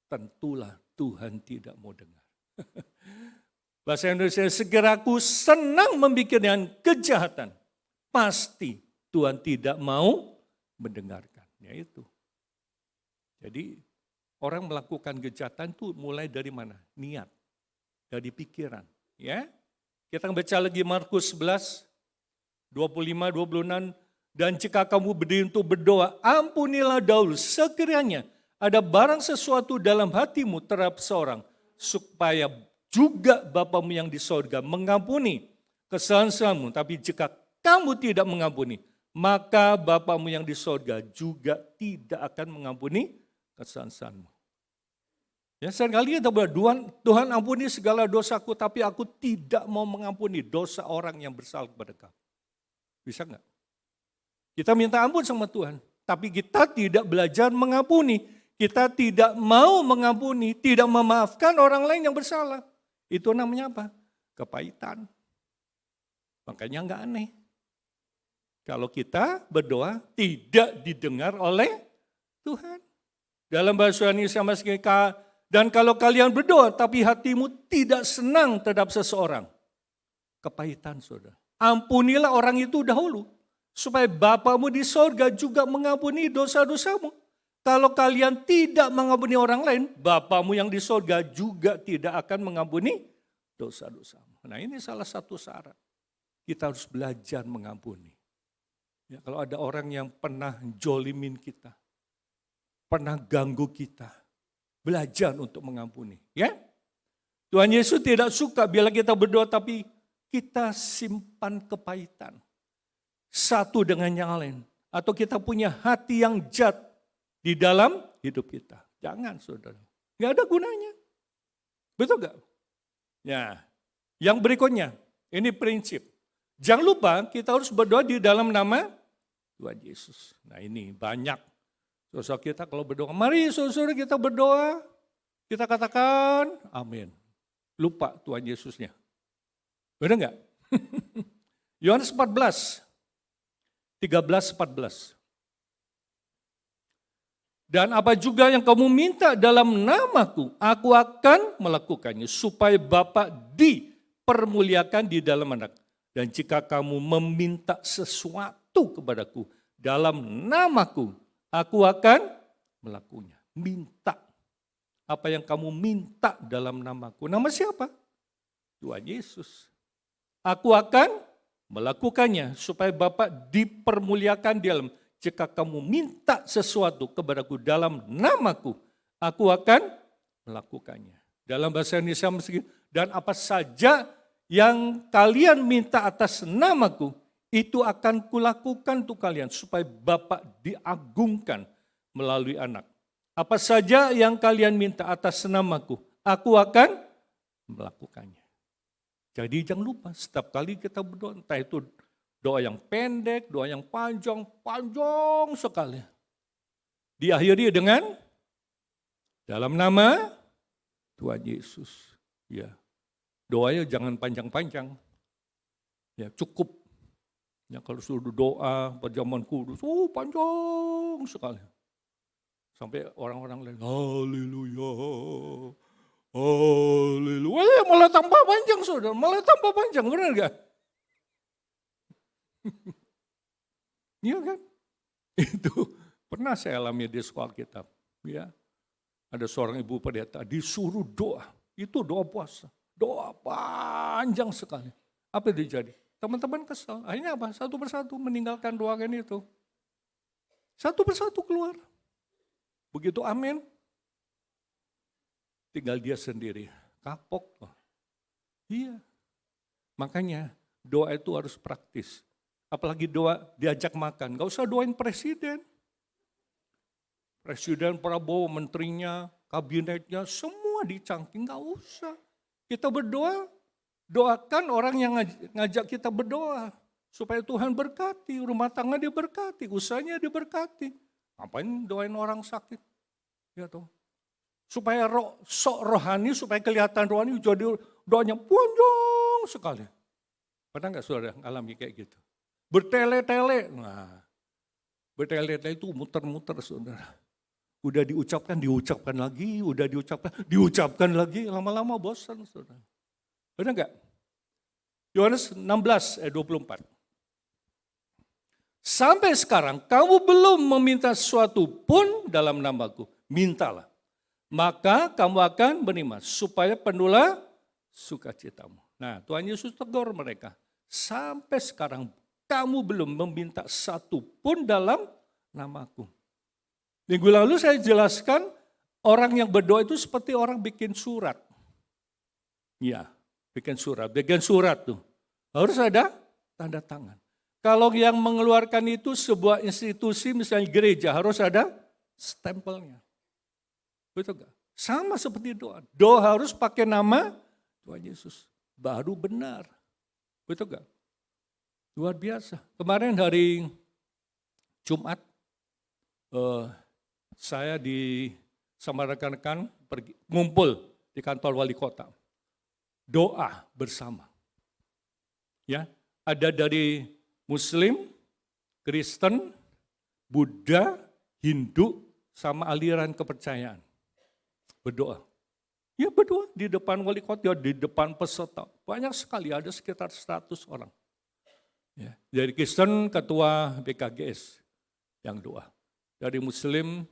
D: tentulah Tuhan tidak mau dengar. Bahasa Indonesia, segera aku senang memikirkan kejahatan, pasti Tuhan tidak mau mendengarkan. Ya itu. Jadi orang melakukan kejahatan itu mulai dari mana? Niat, dari pikiran. Ya, kita baca lagi Markus 11, 25-26. Dan jika kamu berdiri untuk berdoa, ampunilah dahulu sekiranya ada barang sesuatu dalam hatimu terhadap seorang, supaya juga Bapamu yang di sorga mengampuni kesalahan-kesalahanmu. Tapi jika kamu tidak mengampuni, maka Bapamu yang di sorga juga tidak akan mengampuni kesalahan-kesalahanmu. Ya, seringkali kita berdoa, Tuhan ampuni segala dosaku, tapi aku tidak mau mengampuni dosa orang yang bersalah kepada kamu. Bisa enggak? Kita minta ampun sama Tuhan, tapi kita tidak belajar mengampuni. Kita tidak mau mengampuni, tidak memaafkan orang lain yang bersalah. Itu namanya apa? Kepahitan. Makanya enggak aneh. Kalau kita berdoa tidak didengar oleh Tuhan. Dalam bahasa Indonesia masih dan kalau kalian berdoa tapi hatimu tidak senang terhadap seseorang. Kepahitan saudara. Ampunilah orang itu dahulu. Supaya Bapamu di sorga juga mengampuni dosa-dosamu. Kalau kalian tidak mengampuni orang lain, Bapamu yang di sorga juga tidak akan mengampuni dosa-dosamu. Nah ini salah satu syarat. Kita harus belajar mengampuni. Ya, kalau ada orang yang pernah jolimin kita, pernah ganggu kita, belajar untuk mengampuni. Ya, Tuhan Yesus tidak suka bila kita berdoa tapi kita simpan kepahitan satu dengan yang lain, atau kita punya hati yang jahat di dalam hidup kita. Jangan saudara, nggak ada gunanya. Betul nggak? Ya, yang berikutnya, ini prinsip. Jangan lupa kita harus berdoa di dalam nama Tuhan Yesus. Nah ini banyak saudara kita kalau berdoa. Mari saudara kita berdoa, kita katakan amin. Lupa Tuhan Yesusnya. Benar nggak? Yohanes 14, 13-14. Dan apa juga yang kamu minta dalam namaku, aku akan melakukannya supaya Bapa dipermuliakan di dalam anak. Dan jika kamu meminta sesuatu kepadaku dalam namaku, aku akan melakukannya. Minta. Apa yang kamu minta dalam namaku. Nama siapa? Tuhan Yesus. Aku akan melakukannya supaya Bapa dipermuliakan di dalam. Jika kamu minta sesuatu kepadaku dalam namaku, aku akan melakukannya. Dalam bahasa Indonesia, dan apa saja yang kalian minta atas namaku, Itu akan kulakukan untuk kalian supaya Bapa diagungkan melalui anak. Apa saja yang kalian minta atas namaku, aku akan melakukannya. Jadi jangan lupa setiap kali kita berdoa, entah itu doa yang pendek, doa yang panjang sekali. Diakhiri dengan dalam nama Tuhan Yesus. Ya, doanya jangan panjang-panjang. Ya, cukup. Ya, kalau sudah doa perjamuan kudus, panjang sekali. Sampai orang-orang lain, haleluya, haleluya. Malah tambah panjang, saudara, malah tambah panjang, benar gak? Iya kan? Itu pernah saya alami di sekolah kitab. Ya, ada seorang ibu pendeta disuruh doa, itu doa puasa, doa panjang sekali. Apa yang terjadi? Teman-teman kesal, akhirnya apa? Satu persatu meninggalkan ruangan itu. Satu persatu keluar. Begitu amin, tinggal dia sendiri, kapok. Iya, makanya doa itu harus praktis. Apalagi doa diajak makan, gak usah doain presiden. Presiden, Prabowo, menterinya, kabinetnya, semua dicangking, gak usah. Kita berdoa, doakan orang yang ngajak kita berdoa. Supaya Tuhan berkati, rumah tangga dia berkati, usahanya dia berkati. Ngapain doain orang sakit? Ya toh. Supaya sok rohani, supaya kelihatan rohani, jadi doanya panjang sekali. Pernah gak saudara alami kayak gitu? Bertele-tele. Nah, bertele-tele itu muter-muter saudara. Udah diucapkan lagi, udah diucapkan lagi, lama-lama bosan saudara. Benar gak? Yohanes 16 ayat 24. Sampai sekarang kamu belum meminta sesuatu pun dalam namaku. Mintalah. Maka kamu akan menerima supaya penuhlah sukacitamu. Nah, Tuhan Yesus tegur mereka. Sampai sekarang kamu belum meminta satu pun dalam namaku. Minggu lalu saya jelaskan orang yang berdoa itu seperti orang bikin surat. Ya, bikin surat tuh. Harus ada tanda tangan. Kalau yang mengeluarkan itu sebuah institusi misalnya gereja harus ada stempelnya. Betul gak? Sama seperti doa. Doa harus pakai nama Tuhan Yesus. Baru benar. Betul gak? Luar biasa. Kemarin hari Jumat saya sama rekan-rekan ngumpul di kantor wali kota. Doa bersama. Ya, ada dari Muslim, Kristen, Buddha, Hindu, sama aliran kepercayaan. Berdoa. Ya berdoa di depan wali kota, di depan peserta. Banyak sekali, ada sekitar 100 orang. Ya, dari Kristen, ketua BKGS yang doa. Dari Muslim,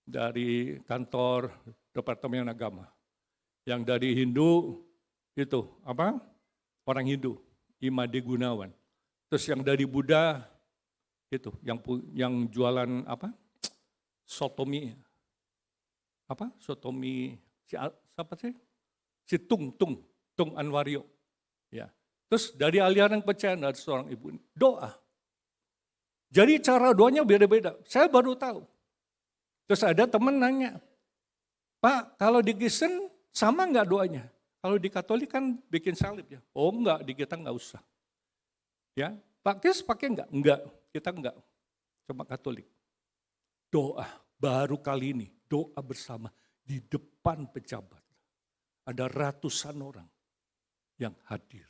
D: dari kantor Departemen Agama. Yang dari Hindu, itu apa? Orang Hindu, Imade Gunawan. Terus yang dari Buddha itu yang jualan apa? Sotomi. Apa? Sotomi siapa sih? Si Tung Anwario. Ya. Terus dari aliran kepercayaan ada seorang ibu doa. Jadi cara doanya beda-beda. Saya baru tahu. Terus ada teman nanya, "Pak, kalau di Kristen sama enggak doanya? Kalau di Katolik kan bikin salib ya." "Oh enggak, di kita enggak usah." Ya, Pak Kris pakai enggak? Enggak, kita enggak. Cuma Katolik. Doa baru kali ini, doa bersama di depan pejabat. Ada ratusan orang yang hadir.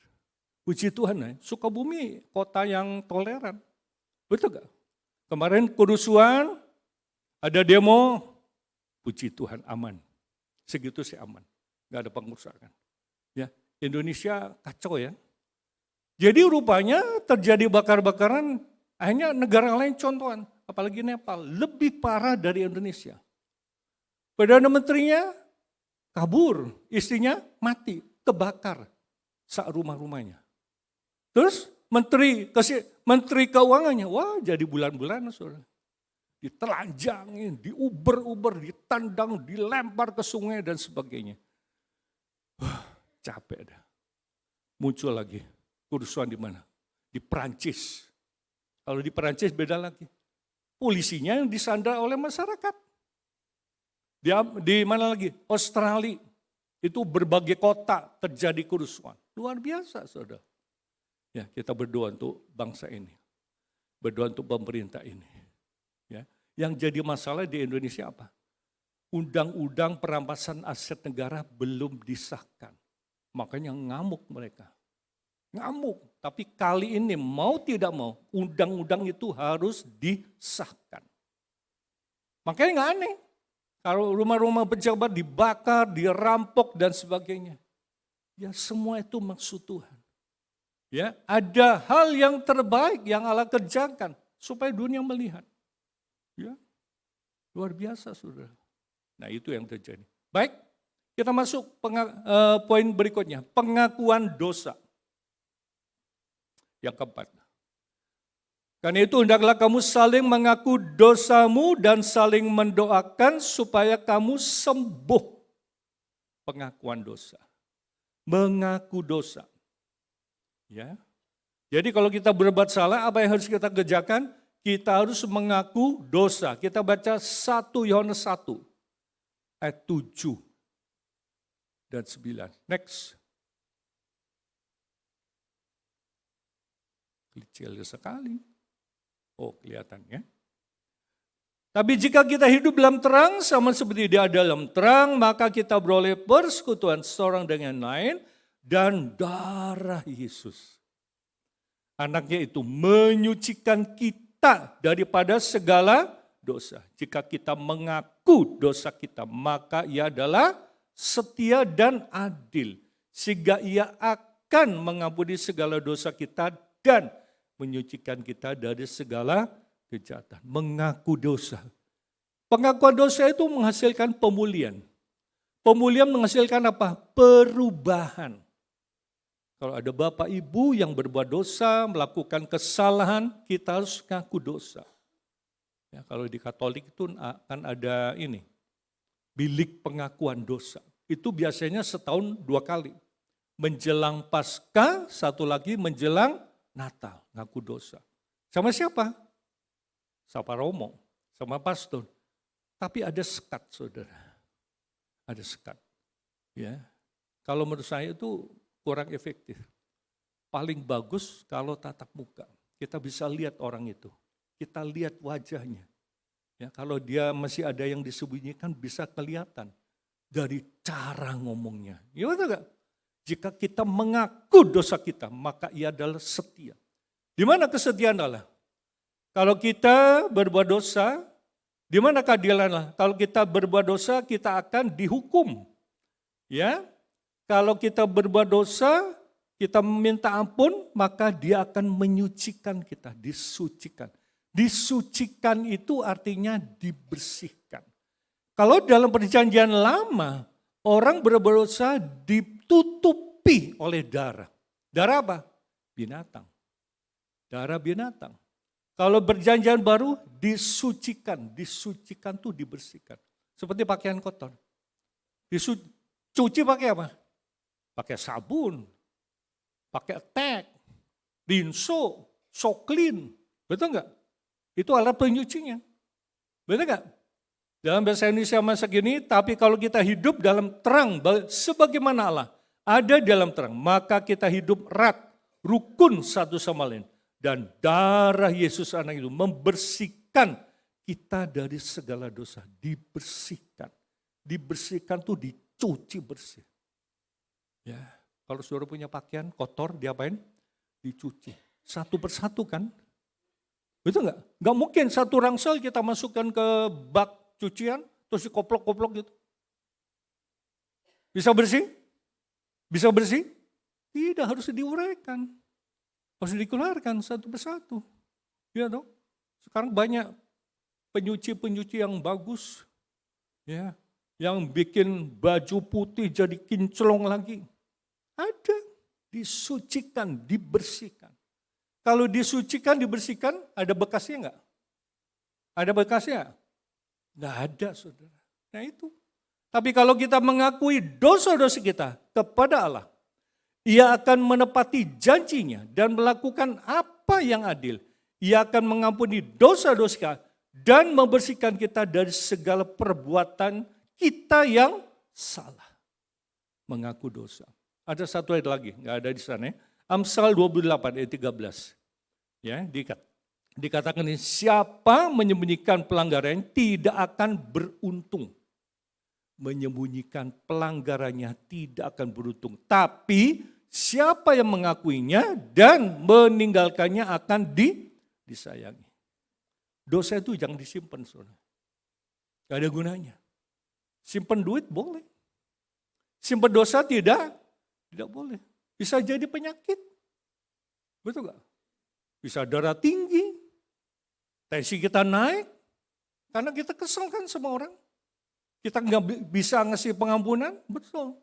D: Puji Tuhan ya, Sukabumi kota yang toleran. Betul gak? Kemarin kerusuhan, ada demo, puji Tuhan aman. Segitu sih aman, gak ada pengurusan. Ya, Indonesia kacau ya. Jadi rupanya terjadi bakar-bakaran, akhirnya negara lain contohan, apalagi Nepal, lebih parah dari Indonesia. Perdana Menterinya kabur, istrinya mati, kebakar saat rumah-rumahnya. Terus Menteri Keuangannya, wah jadi bulan-bulan saudara. Ditelanjangin, diuber-uber, ditandang, dilempar ke sungai dan sebagainya. Capek dah. Muncul lagi. Kerusuhan di mana? Di Prancis. Kalau di Perancis beda lagi. Polisinya yang disandra oleh masyarakat. Di mana lagi? Australia. Itu berbagai kota terjadi kerusuhan. Luar biasa, saudara. Ya, kita berdoa untuk bangsa ini. Berdoa untuk pemerintah ini. Ya. Yang jadi masalah di Indonesia apa? Undang-undang perampasan aset negara belum disahkan. Makanya ngamuk mereka. Ngamuk. Tapi kali ini mau tidak mau, undang-undang itu harus disahkan. Makanya nggak aneh. Kalau rumah-rumah pejabat dibakar, dirampok dan sebagainya. Ya semua itu maksud Tuhan. Ya, ada hal yang terbaik yang Allah kerjakan supaya dunia melihat. Ya, luar biasa, saudara. Nah itu yang terjadi. Baik, kita masuk poin berikutnya, pengakuan dosa. Yang keempat. Karena itu hendaklah kamu saling mengaku dosamu dan saling mendoakan supaya kamu sembuh. Pengakuan dosa. Mengaku dosa. Ya. Jadi kalau kita berbuat salah, apa yang harus kita kerjakan? Kita harus mengaku dosa. Kita baca 1 Yohanes 1 ayat 7 dan 9. Next. Kecil sekali. Oh, kelihatannya. Tapi jika kita hidup dalam terang, sama seperti dia dalam terang, maka kita beroleh persekutuan seorang dengan lain, dan darah Yesus, anaknya itu menyucikan kita daripada segala dosa. Jika kita mengaku dosa kita, maka ia adalah setia dan adil, sehingga ia akan mengampuni segala dosa kita dan menyucikan kita dari segala kejahatan. Mengaku dosa. Pengakuan dosa itu menghasilkan pemulihan. Pemulihan menghasilkan apa? Perubahan. Kalau ada bapak ibu yang berbuat dosa, melakukan kesalahan, kita harus mengaku dosa. Ya, kalau di Katolik itu akan ada ini, bilik pengakuan dosa. Itu biasanya setahun 2 kali. Menjelang Paskah, satu lagi menjelang Natal, ngaku dosa. Sama siapa? Sama romo, sama pastor. Tapi ada sekat, saudara. Ada sekat. Ya. Kalau menurut saya itu kurang efektif. Paling bagus kalau tatap muka. Kita bisa lihat orang itu. Kita lihat wajahnya. Ya, kalau dia masih ada yang disembunyikan bisa kelihatan dari cara ngomongnya. Ya betul gak? Jika kita mengaku dosa kita, maka ia adalah setia. Di mana kesetiaan Allah? Kalau kita berbuat dosa, di mana keadilan Allah? Kalau kita berbuat dosa, kita akan dihukum. Ya, kalau kita berbuat dosa, kita meminta ampun, maka dia akan menyucikan kita, disucikan. Disucikan itu artinya dibersihkan. Kalau dalam perjanjian lama, orang berbuat dosa ditutupi oleh darah. Darah apa? Binatang. Darah binatang. Kalau perjanjian baru disucikan. Disucikan itu dibersihkan. Seperti pakaian kotor. Cuci pakai apa? Pakai sabun. Pakai tek. Rinso. Soklin. Betul enggak? Itu alat penyucinya. Betul enggak? Dalam bahasa Indonesia masa kini, tapi kalau kita hidup dalam terang, sebagaimana Allah ada dalam terang, maka kita hidup erat, rukun satu sama lain. Dan darah Yesus anak itu membersihkan kita dari segala dosa. Dibersihkan. Dibersihkan tuh dicuci bersih. Ya, kalau saudara punya pakaian kotor, diapain? Dicuci. Satu persatu kan? Betul enggak? Enggak mungkin satu rangsel kita masukkan ke bak cucian, terus dikoplok-koplok gitu. Bisa bersih? Bisa bersih? Tidak, harus diuraikan. Harus dikeluarkan satu persatu. Ya dong. Sekarang banyak penyuci-penyuci yang bagus. Ya, yang bikin baju putih jadi kinclong lagi. Ada. Disucikan, dibersihkan. Kalau disucikan, dibersihkan, ada bekasnya enggak? Ada bekasnya? Enggak ada, saudara. Nah itu. Tapi kalau kita mengakui dosa-dosa kita kepada Allah, Ia akan menepati janjinya dan melakukan apa yang adil. Ia akan mengampuni dosa-dosa kita dan membersihkan kita dari segala perbuatan kita yang salah. Mengaku dosa. Ada satu ayat lagi, nggak ada di sana ya. Amsal 28 ayat 13. Ya, dikatakan ini, siapa menyembunyikan pelanggaran tidak akan beruntung. Menyembunyikan pelanggarannya tidak akan beruntung. Tapi siapa yang mengakuinya dan meninggalkannya akan disayangi. Dosa itu jangan disimpan, saudara. Gak ada gunanya. Simpan duit boleh. Simpan dosa tidak boleh. Bisa jadi penyakit. Betul gak? Bisa darah tinggi. Tensi kita naik. Karena kita kesel kan sama orang. Kita nggak bisa ngasih pengampunan, betul.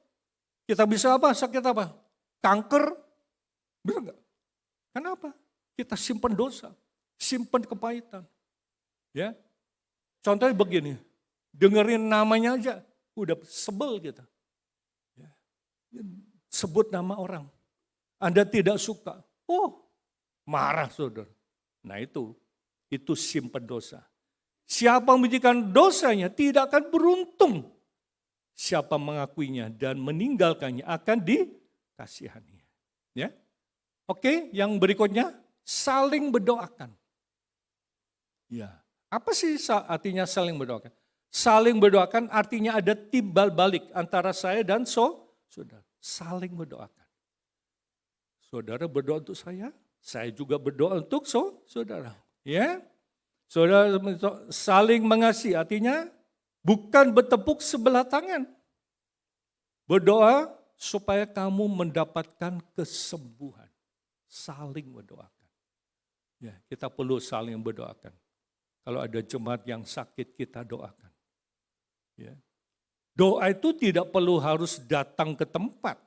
D: Kita bisa apa? Sakit apa? Kanker, betul nggak? Kenapa? Kita simpan dosa, simpan kepahitan. Ya, contohnya begini, dengerin namanya aja, udah sebel kita. Ya. Sebut nama orang, Anda tidak suka, marah saudara. Nah itu simpan dosa. Siapa memberikan dosanya tidak akan beruntung. Siapa mengakuinya dan meninggalkannya akan dikasihani. Ya. Oke, yang berikutnya saling berdoakan. Ya. Apa sih artinya saling berdoakan? Saling berdoakan artinya ada timbal balik antara saya dan saudara. Saling berdoakan. Saudara berdoa untuk saya juga berdoa untuk saudara. Ya. Saudara saling mengasihi artinya bukan bertepuk sebelah tangan. Berdoa supaya kamu mendapatkan kesembuhan. Saling berdoakan. Ya, kita perlu saling berdoakan. Kalau ada jemaat yang sakit kita doakan. Ya. Doa itu tidak perlu harus datang ke tempat.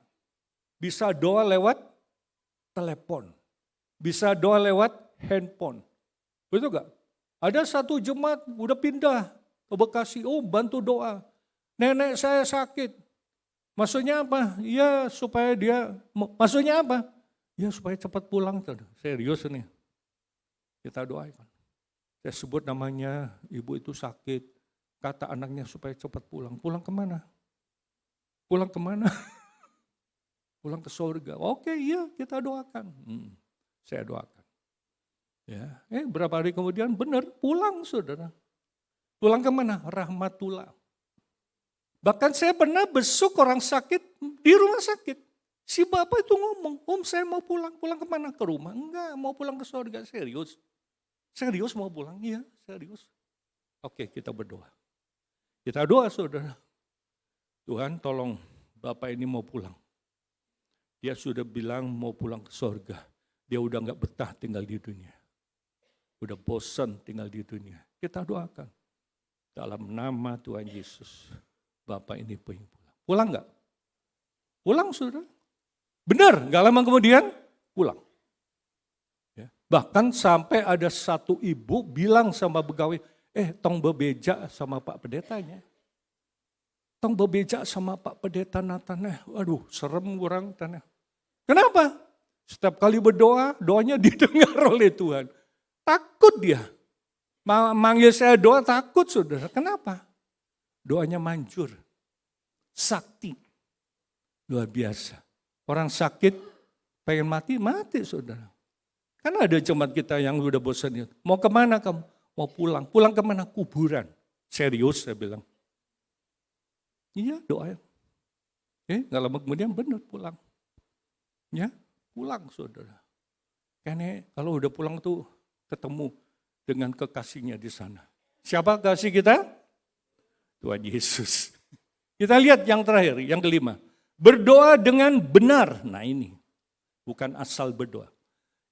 D: Bisa doa lewat telepon. Bisa doa lewat handphone. Betul gak? Ada satu jemaat udah pindah ke Bekasi, bantu doa. Nenek saya sakit. Maksudnya apa? Ya supaya maksudnya apa? Ya supaya cepat pulang. Serius ini. Kita doakan. Saya sebut namanya, ibu itu sakit. Kata anaknya supaya cepat pulang. Pulang kemana? Pulang kemana? Pulang ke surga. Oke, iya kita doakan. Saya doakan. Ya, berapa hari kemudian benar pulang saudara. Pulang kemana? Rahmatullah. Bahkan saya pernah besuk orang sakit di rumah sakit. Si bapak itu ngomong, saya mau pulang. Pulang kemana? Ke rumah? Enggak, mau pulang ke surga. Serius? Serius mau pulang? Iya, serius. Oke, kita berdoa. Kita doa saudara. Tuhan tolong bapak ini mau pulang. Dia sudah bilang mau pulang ke surga. Dia udah gak betah tinggal di dunia. Udah bosan tinggal di dunia. Kita doakan. Dalam nama Tuhan Yesus. Bapak ini pengen pulang. Pulang gak? Pulang saudara. Benar, gak lama kemudian pulang. Ya. Bahkan sampai ada satu ibu bilang sama pegawai, tong bebeja sama Pak Pendetanya. Tong bebeja sama Pak Pendeta Nathan. Waduh, serem orang tanah. Kenapa? Setiap kali berdoa, doanya didengar oleh Tuhan. Takut dia. Manggil saya doa takut saudara. Kenapa? Doanya manjur. Sakti. Luar biasa. Orang sakit pengen mati saudara. Karena ada jemaat kita yang udah bosan. Mau kemana kamu? Mau pulang. Pulang kemana? Kuburan. Serius saya bilang. Iya doa. Gak lama kemudian benar pulang. Ya pulang saudara. Karena kalau udah pulang tuh ketemu dengan kekasihnya di sana. Siapa kasih kita? Tuhan Yesus. Kita lihat yang terakhir, yang kelima. Berdoa dengan benar. Nah ini, bukan asal berdoa.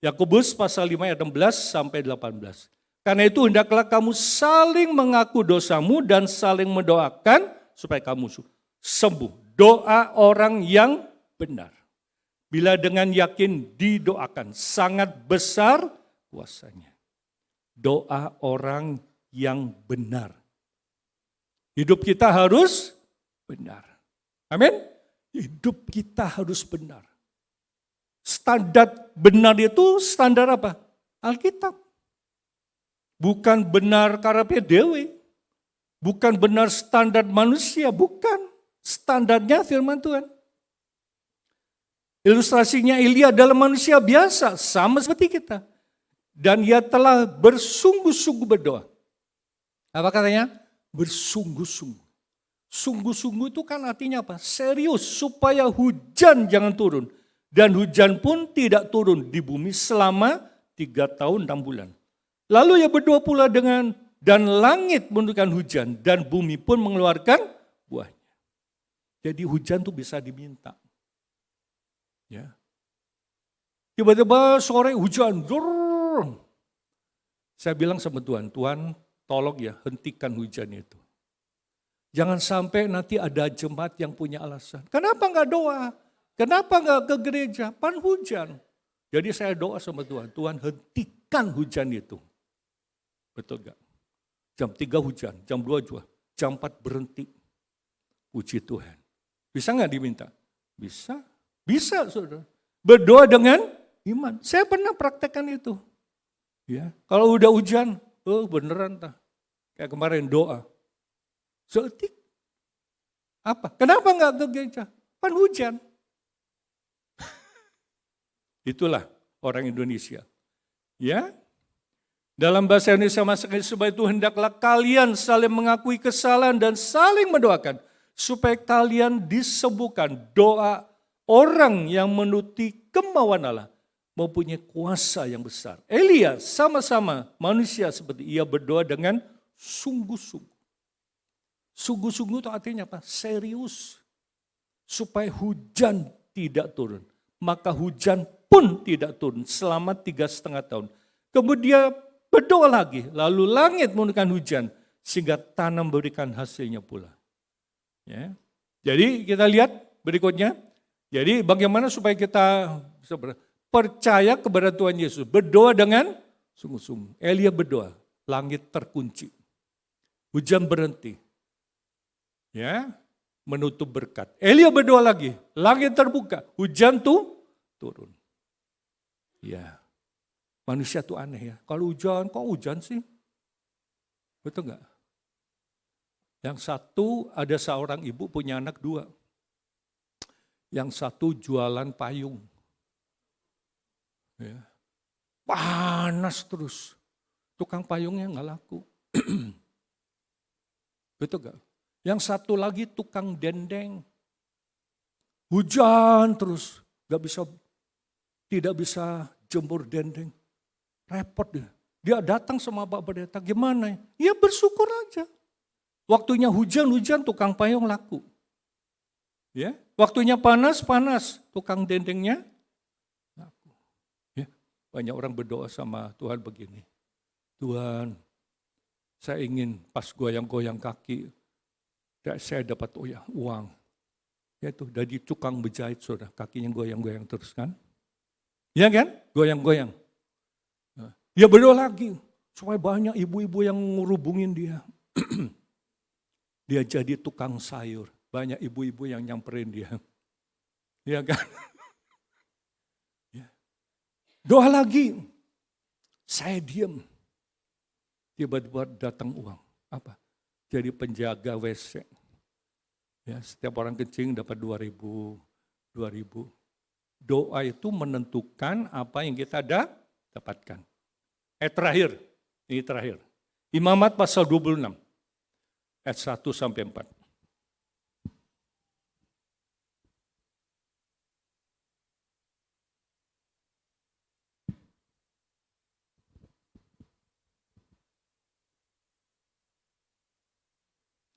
D: Yakobus pasal 5 ayat 16 sampai 18. Karena itu hendaklah kamu saling mengaku dosamu dan saling mendoakan supaya kamu sembuh. Doa orang yang benar. Bila dengan yakin didoakan, sangat besar kuasanya. Doa orang yang benar. Hidup kita harus benar. Amin. Hidup kita harus benar. Standar benar itu standar apa? Alkitab. Bukan benar karepe dewe. Bukan benar standar manusia, bukan. Standarnya firman Tuhan. Ilustrasinya Elia adalah manusia biasa, sama seperti kita. Dan ia telah bersungguh-sungguh berdoa. Apa katanya? Bersungguh-sungguh. Sungguh-sungguh itu kan artinya apa? Serius, supaya hujan jangan turun. Dan hujan pun tidak turun di bumi selama 3 tahun 6 bulan. Lalu ia berdoa pula dengan, dan langit menurunkan hujan, dan bumi pun mengeluarkan buahnya. Jadi hujan tuh bisa diminta. Ya. Tiba-tiba sore hujan. Saya bilang sama Tuhan, Tuhan tolong ya hentikan hujan itu. Jangan sampai nanti ada jemaat yang punya alasan. Kenapa enggak doa? Kenapa enggak ke gereja? Pan hujan. Jadi saya doa sama Tuhan, Tuhan hentikan hujan itu. Betul enggak? Jam 3 hujan, jam 2 juga, jam 4 berhenti. Puji Tuhan. Bisa enggak diminta? Bisa. Bisa, saudara. Berdoa dengan iman. Saya pernah praktekkan itu. Ya, kalau udah hujan, beneran tah. Kayak kemarin doa. Seetik. Apa? Kenapa enggak ke gereja? Kan hujan. Itulah orang Indonesia. Ya. Dalam bahasa Indonesia masuk supaya itu hendaklah kalian saling mengakui kesalahan dan saling mendoakan. Supaya kalian disembuhkan. Doa orang yang menuruti kemauan Allah mempunyai kuasa yang besar. Elia sama-sama manusia seperti ia berdoa dengan sungguh-sungguh. Sungguh-sungguh itu artinya apa? Serius. Supaya hujan tidak turun. Maka hujan pun tidak turun selama 3,5 tahun. Kemudian berdoa lagi, lalu langit menurunkan hujan sehingga tanam memberikan hasilnya pula. Ya. Jadi kita lihat berikutnya. Jadi bagaimana supaya kita percaya kepada Tuhan Yesus. Berdoa dengan sungguh-sungguh. Elia berdoa, langit terkunci. Hujan berhenti. Ya, menutup berkat. Elia berdoa lagi, langit terbuka. Hujan tuh turun. Ya, manusia tuh aneh ya. Kalau hujan, kok hujan sih? Betul enggak? Yang satu ada seorang ibu punya anak 2. Yang satu jualan payung. Ya. Panas terus. Tukang payungnya nggak laku. Betul gak? Yang satu lagi tukang dendeng. Hujan terus. Tidak bisa jemur dendeng. Repot dia. Dia datang sama Pak Pendeta, gimana? Ya bersyukur aja. Waktunya hujan, tukang payung laku. Ya, waktunya panas, tukang dendengnya laku. Ya, banyak orang berdoa sama Tuhan begini. Tuhan, saya ingin pas goyang-goyang kaki, saya dapat uang. Ya itu dari tukang berjahit sudah, kakinya goyang-goyang terus kan. Ya kan, goyang-goyang. Dia berdoa lagi, supaya banyak ibu-ibu yang ngurubungin dia. Dia jadi tukang sayur. Banyak ibu-ibu yang nyamperin dia. Ya kan? Ya. Doa lagi. Saya diam. Tiba-tiba datang uang. Apa? Jadi penjaga WC. Ya, setiap orang kencing dapat 2.000. Doa itu menentukan apa yang kita dapatkan. Terakhir. Ini terakhir. Imamat pasal 26. Ayat 1 sampai 4.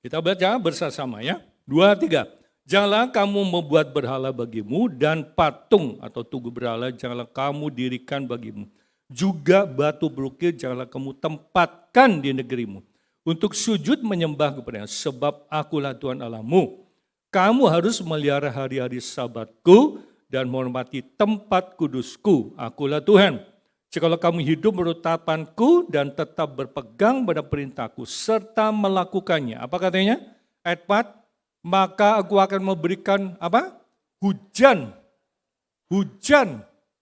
D: Kita baca bersama ya. 2, 3. Janganlah kamu membuat berhala bagimu dan patung atau tugu berhala janganlah kamu dirikan bagimu. Juga batu berukir janganlah kamu tempatkan di negerimu. Untuk sujud menyembah kepadanya, sebab akulah Tuhan Allahmu. Kamu harus melihara hari-hari sabatku dan menghormati tempat kudusku. Akulah Tuhan. Jikalau kamu hidup menurut tatapanku dan tetap berpegang pada perintahku serta melakukannya. Apa katanya? Ayat 4, maka aku akan memberikan apa? Hujan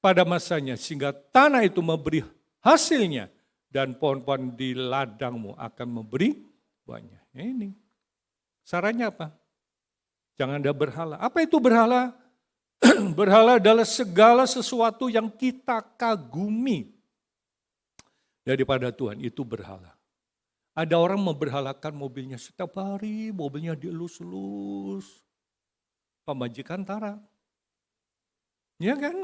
D: pada masanya sehingga tanah itu memberi hasilnya dan pohon-pohon di ladangmu akan memberi buahnya. Ini sarannya apa? Jangan ada berhala. Apa itu berhala? Berhala adalah segala sesuatu yang kita kagumi daripada Tuhan, itu berhala. Ada orang memberhalakan mobilnya setiap hari, mobilnya dielus-elus. Pemajikan Tara. Ya kan?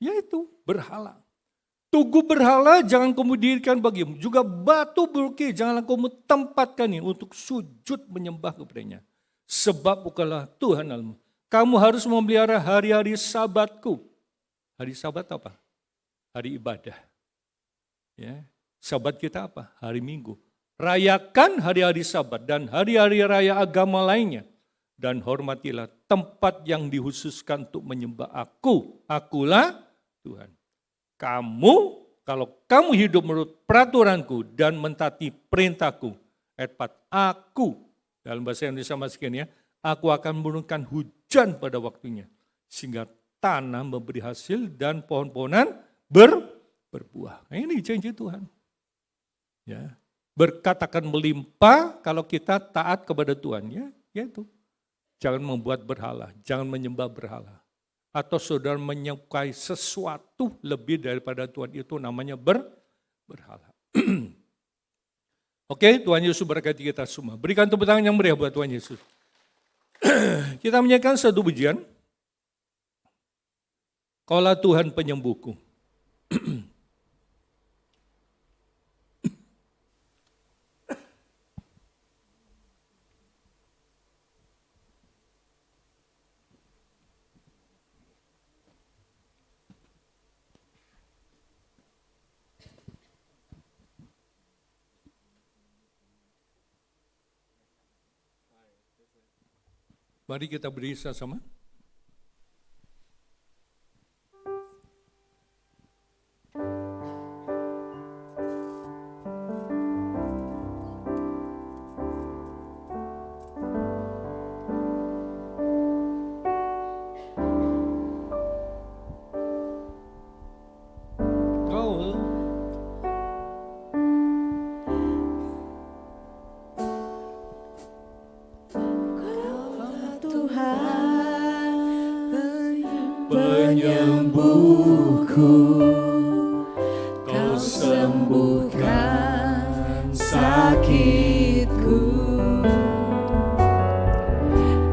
D: Ya itu, berhala. Tugu berhala jangan kamu dirikan bagimu. Juga batu burki janganlah kamu tempatkan ini untuk sujud menyembah kepadanya. Sebab bukanlah Tuhan Allahmu. Kamu harus memelihara hari-hari sabatku. Hari sabat apa? Hari ibadah. Ya. Sabat kita apa? Hari Minggu. Rayakan hari-hari sabat dan hari-hari raya agama lainnya. Dan hormatilah tempat yang dikhususkan untuk menyembah aku. Akulah Tuhan. Kamu, kalau kamu hidup menurut peraturanku dan mentaati perintahku. Ayat 4, aku, dalam bahasa Indonesia masukin ya, aku akan menurunkan hujan pada waktunya. Sehingga tanah memberi hasil dan pohon-pohonan berbuah. Nah, ini janji Tuhan. Ya, berkat akan melimpah kalau kita taat kepada Tuhan. Ya itu. Jangan membuat berhala, jangan menyembah berhala. Atau saudara menyukai sesuatu lebih daripada Tuhan, itu namanya berhala. Oke, Tuhan Yesus berkati kita semua. Berikan tepuk tangan yang meriah buat Tuhan Yesus. Kita menyanyikan satu pujian. Kaulah Tuhan penyembuhku. Mari kita beri sama.
B: Penyembuhku, kau sembuhkan sakitku.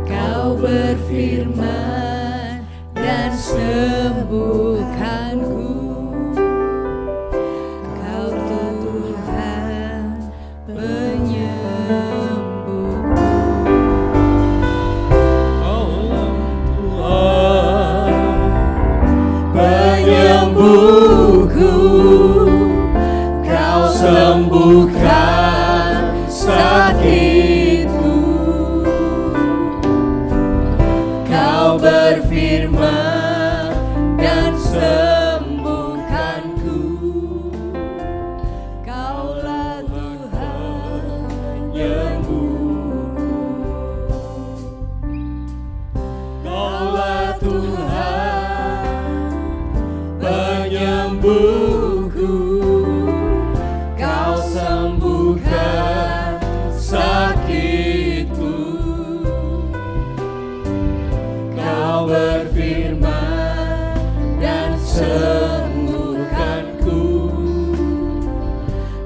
B: Kau berfirman dan sembuhkanku. Kau Tuhan penyembuhku. Penyembuhku, kau sembuhkan sakitku. Kau berfirman dan sembuhkanku. Kaulah Tuhan penyembuhku. Kaulah Tuhan penyembuhku, kau sembuhkan sakitku. Kau berfirman dan sembuhkanku.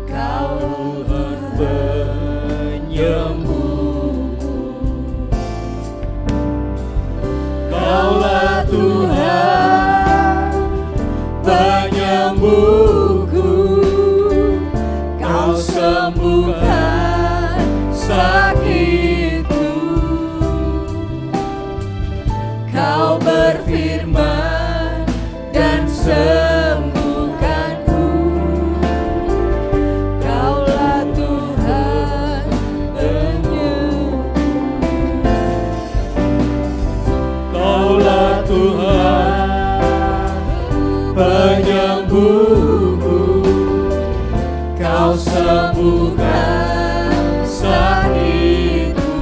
B: Kau Tuhan penyembuhku. Kaulah Tuhan penyembuhku, kau sembuhkan sakitku. Kau berfirman dan sembuhkanku. Kaulah Tuhan penyembuhku. Kaulah Tuhan penyembuhku, kau sembuhkan sakitku.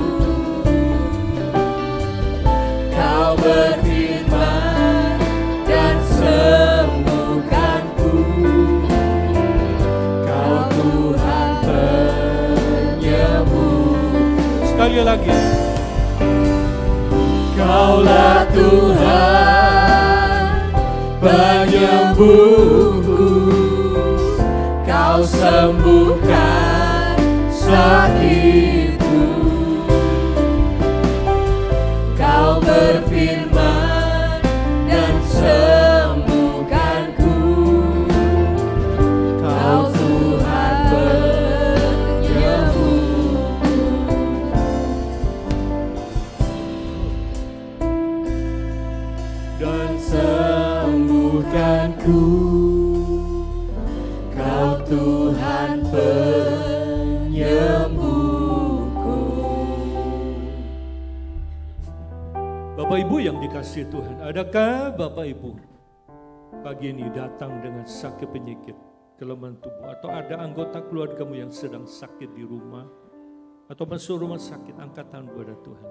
B: Kau berfirman dan sembuhkanku.
D: sekali lagi.
B: Kaulah Tuhan penyembuhku, Kau sembuhkan sakitku. Kau berfirman dan sembuhkanku. Kau Tuhan penyembuhku. Dan sembuhkanku. Kau Tuhan penyembuhku.
D: Bapak Ibu yang dikasihi Tuhan, adakah Bapak Ibu pagi ini datang dengan sakit penyakit, kelemahan tubuh, atau ada anggota keluargamu yang sedang sakit di rumah, atau masuk rumah sakit? Angkat tangan kepada Tuhan.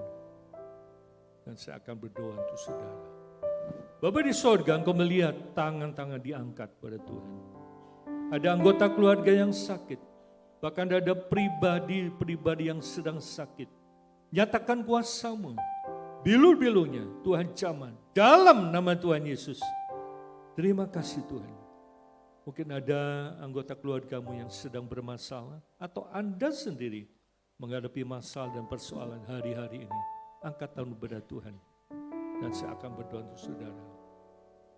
D: Dan saya akan berdoa untuk saudara. Bapak di sorga, engkau melihat tangan-tangan diangkat pada Tuhan. Ada anggota keluarga yang sakit, bahkan ada pribadi yang sedang sakit. Nyatakan kuasa-Mu, bilu-bilunya Tuhan jamah dalam nama Tuhan Yesus. Terima kasih Tuhan. Mungkin ada anggota keluargamu yang sedang bermasalah, atau Anda sendiri menghadapi masalah dan persoalan hari-hari ini. Angkat tangan kepada Tuhan, dan saya akan berdoa untuk saudara.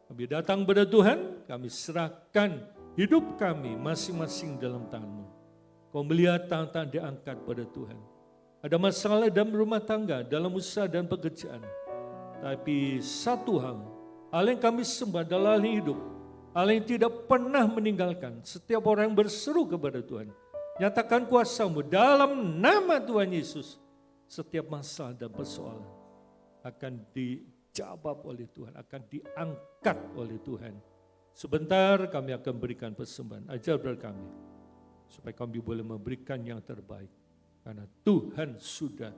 D: Kami datang kepada Tuhan, kami serahkan hidup kami masing-masing dalam tangan-Mu. Kau melihat tangan-tangan diangkat pada Tuhan. Ada masalah dalam rumah tangga, dalam usaha dan pekerjaan. Tapi satu hal yang kami sembah adalah hidup. Allah yang tidak pernah meninggalkan setiap orang yang berseru kepada Tuhan. Nyatakan kuasa-Mu dalam nama Tuhan Yesus. Setiap masalah dan persoalan akan dijawab oleh Tuhan, akan diangkat oleh Tuhan. Sebentar kami akan berikan persembahan. Ajar saudara kami, supaya kami boleh memberikan yang terbaik. Karena Tuhan sudah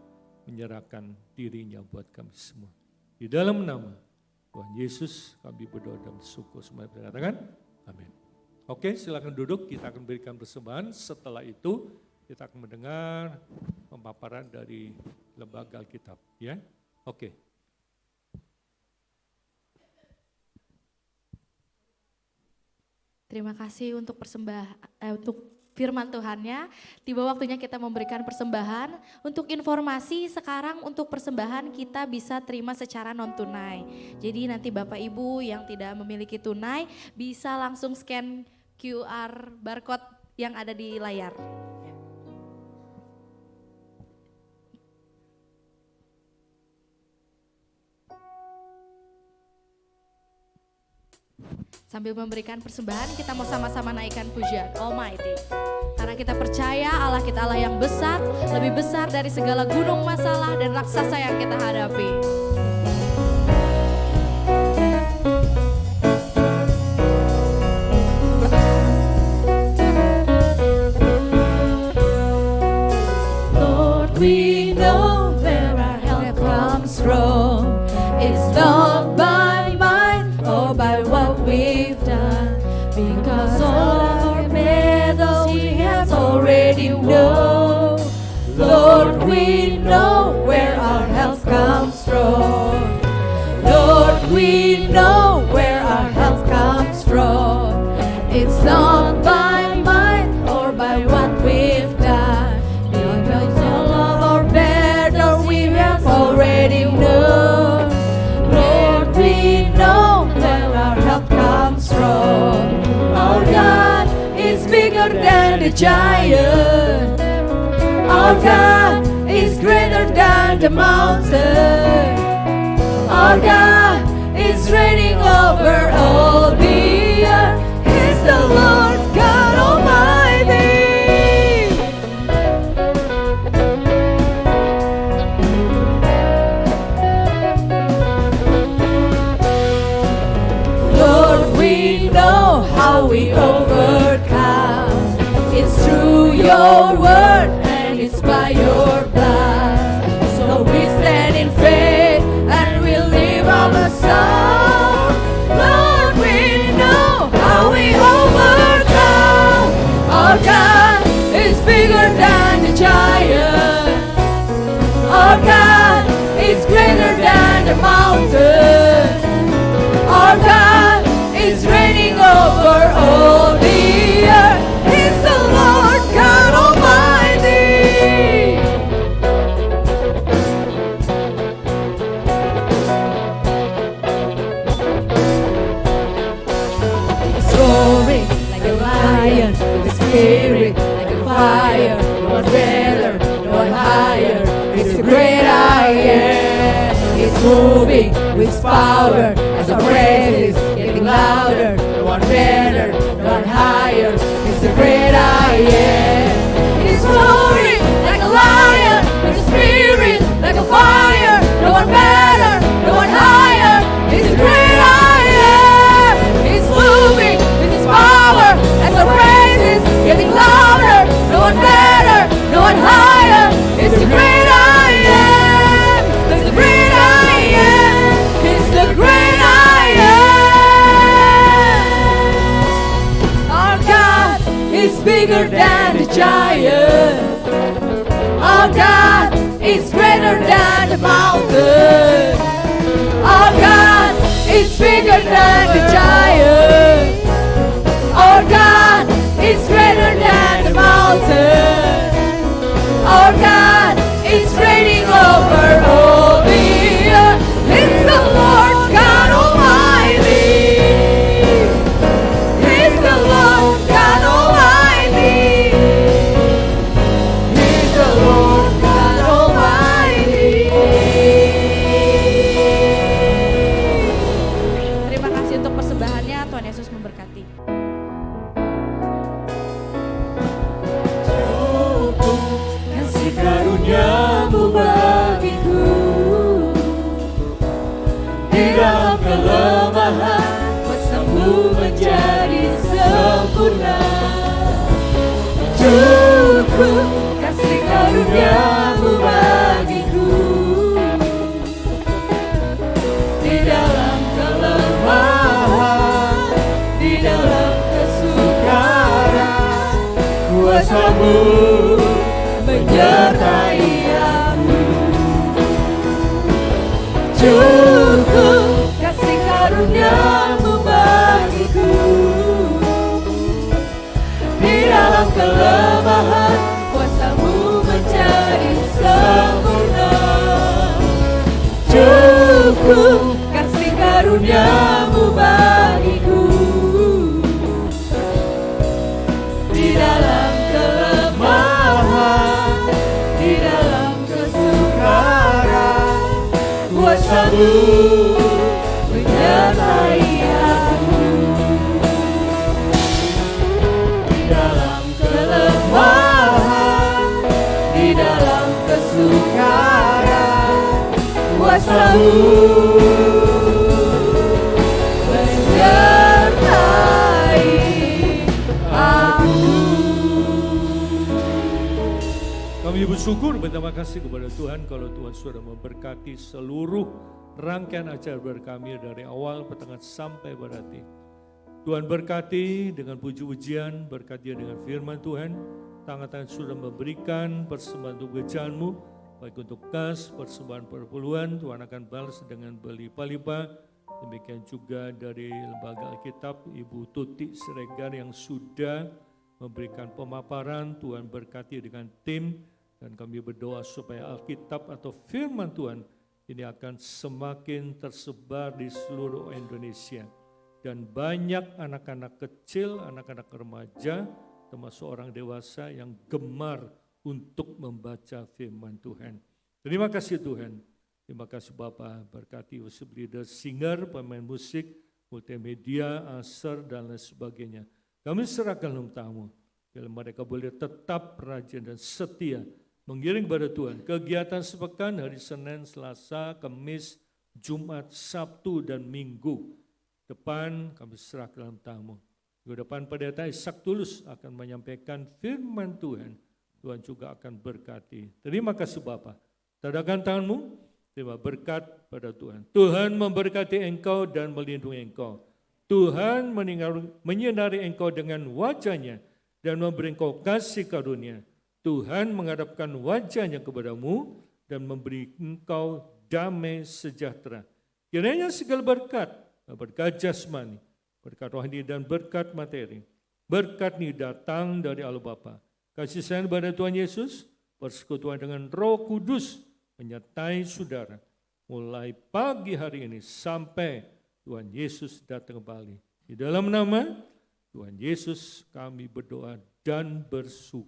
D: menyerahkan dirinya buat kami semua. Di dalam nama Tuhan Yesus kami berdoa dan bersyukur. Semua berkatakan amin. Oke, silakan duduk, kita akan berikan persembahan. Setelah itu kita akan mendengar pemaparan dari lembaga Alkitab. Ya, oke.
A: Terima kasih untuk untuk firman Tuhannya. Tiba waktunya kita memberikan persembahan. Untuk informasi sekarang untuk persembahan kita bisa terima secara non tunai. Jadi nanti Bapak Ibu yang tidak memiliki tunai bisa langsung scan QR barcode yang ada di layar. Sambil memberikan persembahan, kita mau sama-sama naikkan pujian Almighty. Karena kita percaya Allah kita Allah yang besar, lebih besar dari segala gunung masalah dan raksasa yang kita hadapi.
B: Lord, we know where our help comes from. It's not by might or by what we've done, because all our battles we have already known. Lord, we know where our help comes from. Lord, we know where our help comes from. It's not by might or by what we've done, because all of our battles we have already known. Lord, we know where our help comes from. Our God is bigger than the giant. Our God is greater than the mountain. Our God is reigning over all the earth. He's the Lord God Almighty. Lord, we know how we overcome. It's through your word and it's by your blood. So we stand in faith and we live our song. Lord, we know how we overcome. Our God is bigger than the giant. Our God is greater than the mountain. Our God is reigning over all the earth. He's the Lord God Almighty. He's roaring like a lion, with a spirit like a fire. No one better, no one higher. He's the great I am. He's moving with his power as our praises getting louder. No one better, no one higher. He's the great I am. He's roaring like a lion, with a spirit like a fire. No one better, no one higher. He's the great I am. He's moving with his power as our praises getting louder. No one better, no one higher. He's the great I am. He's the great I am. He's the great I am. Our God is bigger than the giant. Our God is greater than the mountain. Our God is bigger than the giant. Our God is greater than the mountain. Our God is reigning over all the earth. He's the Lord God Almighty. He's the Lord God Almighty. He's the Lord God Almighty.
A: Terima kasih untuk persembahannya, Tuhan Yesus memberkati.
B: Kasih karuniamu bagiku, di dalam kelemahan kuasamu menjadi sempurna. Cukup kasih karuniamu bagiku, di dalam kelemahan, di dalam kesukaran, kuasamu menyertai aku. Cukup kasih karuniamu bagiku, di dalam kelemahan kuasamu menjadi sempurna. Cukup kasih karuniamu bagiku, di dalam kelemahan, di dalam kesukaran, kuasamu menyertai aku. Di dalam kelemahan, di dalam kesukaran, kuasamu menyertai aku.
D: Kami bersyukur berterima kasih kepada Tuhan kalau Tuhan sudah memberkati seluruh rangkaian acara kami dari awal, pertengahan sampai berarti. Tuhan berkati dengan puji-pujian, berkati dengan firman Tuhan. Tangan-tangan sudah memberikan persembahan untuk gereja-Mu, baik untuk kas, persembahan perpuluhan, Tuhan akan balas dengan berlimpah-limpah. Demikian juga dari Lembaga Alkitab, Ibu Tuti Siregar yang sudah memberikan pemaparan, Tuhan berkati dengan tim. Dan kami berdoa supaya Alkitab atau firman Tuhan ini akan semakin tersebar di seluruh Indonesia. Dan banyak anak-anak kecil, anak-anak remaja, termasuk orang dewasa yang gemar untuk membaca firman Tuhan. Terima kasih Tuhan. Terima kasih Bapak, berkati worship leader, singer, pemain musik, multimedia, aser, dan lain sebagainya. Kami serahkan dalam tamu, bila mereka boleh tetap rajin dan setia mengiring kepada Tuhan. Kegiatan sepekan hari Senin, Selasa, Kamis, Jumat, Sabtu, dan Minggu depan kami serah ke dalam tamu. Minggu depan pendeta Ishak Tulus akan menyampaikan firman Tuhan. Tuhan juga akan berkati. Terima kasih Bapa. Tadahkan tanganmu, terima berkat pada Tuhan. Tuhan memberkati engkau dan melindungi engkau. Tuhan menyinari engkau dengan wajahnya dan memberi engkau kasih karunia. Tuhan menghadapkan wajahnya kepadamu dan memberi engkau damai sejahtera. Kiranya segala berkat jasmani, berkat rohani dan berkat materi, berkat ini datang dari Allah Bapa. Kasih sayang kepada Tuhan Yesus, persekutuan dengan Roh Kudus menyertai saudara mulai pagi hari ini sampai Tuhan Yesus datang kembali. Di dalam nama Tuhan Yesus kami berdoa dan bersyukur.